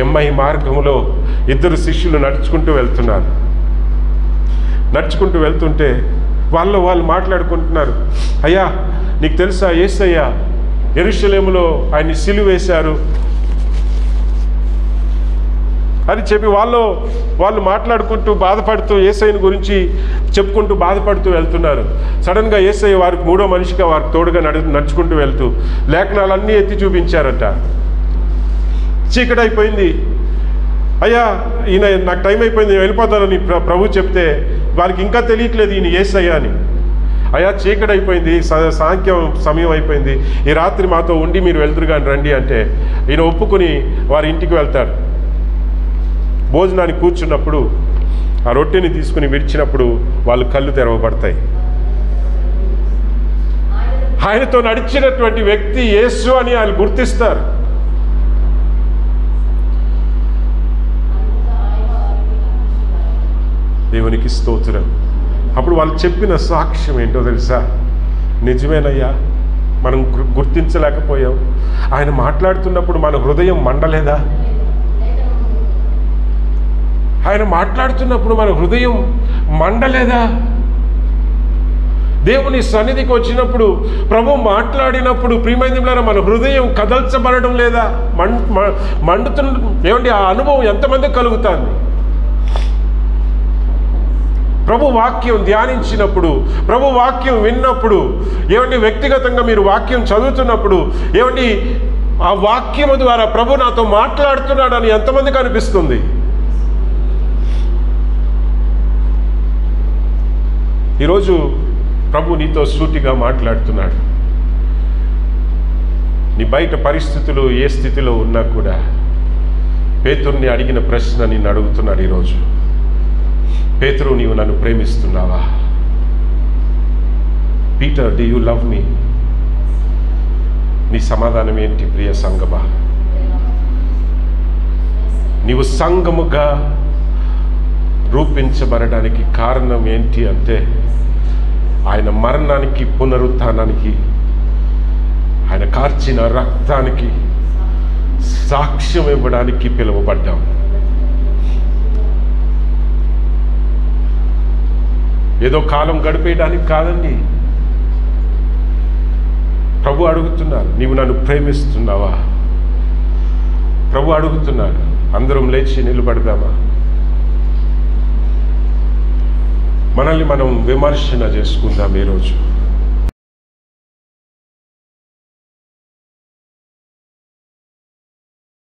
ఎమ్మై మార్గంలో 2 శిష్యులు నడుచుకుంటూ వెళ్తుంటే వాళ్ళు మాట్లాడుకుంటున్నారు. అయ్యా, నీకు తెలుసా, యేసయ్య యెరూషలేములో ఆయన్ని సిలువేశారు అని చెప్పి వాళ్ళు మాట్లాడుకుంటూ, బాధపడుతూ, యేసయ్యని గురించి చెప్పుకుంటూ బాధపడుతూ వెళ్తున్నారు. సడన్గా యేసయ్య వారికి 3వ మనిషిగా వారికి తోడుగా నడుచుకుంటూ వెళ్తూ లేఖనాలన్నీ ఎత్తి చూపించారట. చీకటి అయిపోయింది. అయ్యా, ఈయన నాకు టైం అయిపోయింది, వెళ్ళిపోతానని ప్రభు చెప్తే వారికి ఇంకా తెలియట్లేదు ఈయన యేసయ్య అని. అయ్యా, చీకటి అయిపోయింది, సాయంత్రం సమయం అయిపోయింది, ఈ రాత్రి మాతో ఉండి మీరు వెళ్తురు కానీ రండి అంటే ఈయన ఒప్పుకుని వారి ఇంటికి వెళ్తారు. భోజనానికి కూర్చున్నప్పుడు ఆ రొట్టెని తీసుకుని విడిచినప్పుడు వాళ్ళు కళ్ళు తెరవబడతాయి. ఆయనతో నడిచినటువంటి వ్యక్తి యేసు అని ఆయన గుర్తిస్తారు. దేవునికి స్తోత్రం. అప్పుడు వాళ్ళు చెప్పిన సాక్ష్యం ఏంటో తెలుసా? నిజమేనయ్యా, మనం గుర్తించలేకపోయాం. ఆయన మాట్లాడుతున్నప్పుడు మన హృదయం మండలేదా? ఆయన మాట్లాడుతున్నప్పుడు మన హృదయం మండలేదా? దేవుని సన్నిధికి వచ్చినప్పుడు, ప్రభు మాట్లాడినప్పుడు ప్రియమైన మన హృదయం కదల్చబడడం లేదా? ఏమండి, ఆ అనుభవం ఎంతమందికి కలుగుతుంది? ప్రభు వాక్యం ధ్యానించినప్పుడు, ప్రభు వాక్యం విన్నప్పుడు, ఏమండి, వ్యక్తిగతంగా మీరు వాక్యం చదువుతున్నప్పుడు, ఏమండి, ఆ వాక్యము ద్వారా ప్రభు నాతో మాట్లాడుతున్నాడని ఎంతమందికి అనిపిస్తుంది? ఈరోజు ప్రభు నీతో సూటిగా మాట్లాడుతున్నాడు. నీ బయట పరిస్థితులు ఏ స్థితిలో ఉన్నా కూడా పేతురుని అడిగిన ప్రశ్న నిన్ను అడుగుతున్నాడు ఈరోజు. పేతురు, నీవు నన్ను ప్రేమిస్తున్నావా? Peter, do you love me? నీ సమాధానం ఏంటి ప్రియ సంగమా? నీవు సంఘముగా రూపించబడడానికి కారణం ఏంటి అంటే ఆయన మరణానికి, పునరుత్థానానికి, ఆయన కార్చిన రక్తానికి సాక్ష్యం ఇవ్వడానికి పిలువబడ్డాం. ఏదో కాలం గడిపేయడానికి కాదండి. ప్రభు అడుగుతున్నారు, నీవు నన్ను ప్రేమిస్తున్నావా? ప్రభు అడుగుతున్నారు. అందరం లేచి నిలబడదామా? మనల్ని మనం విమర్శన చేసుకుందాం ఈరోజు.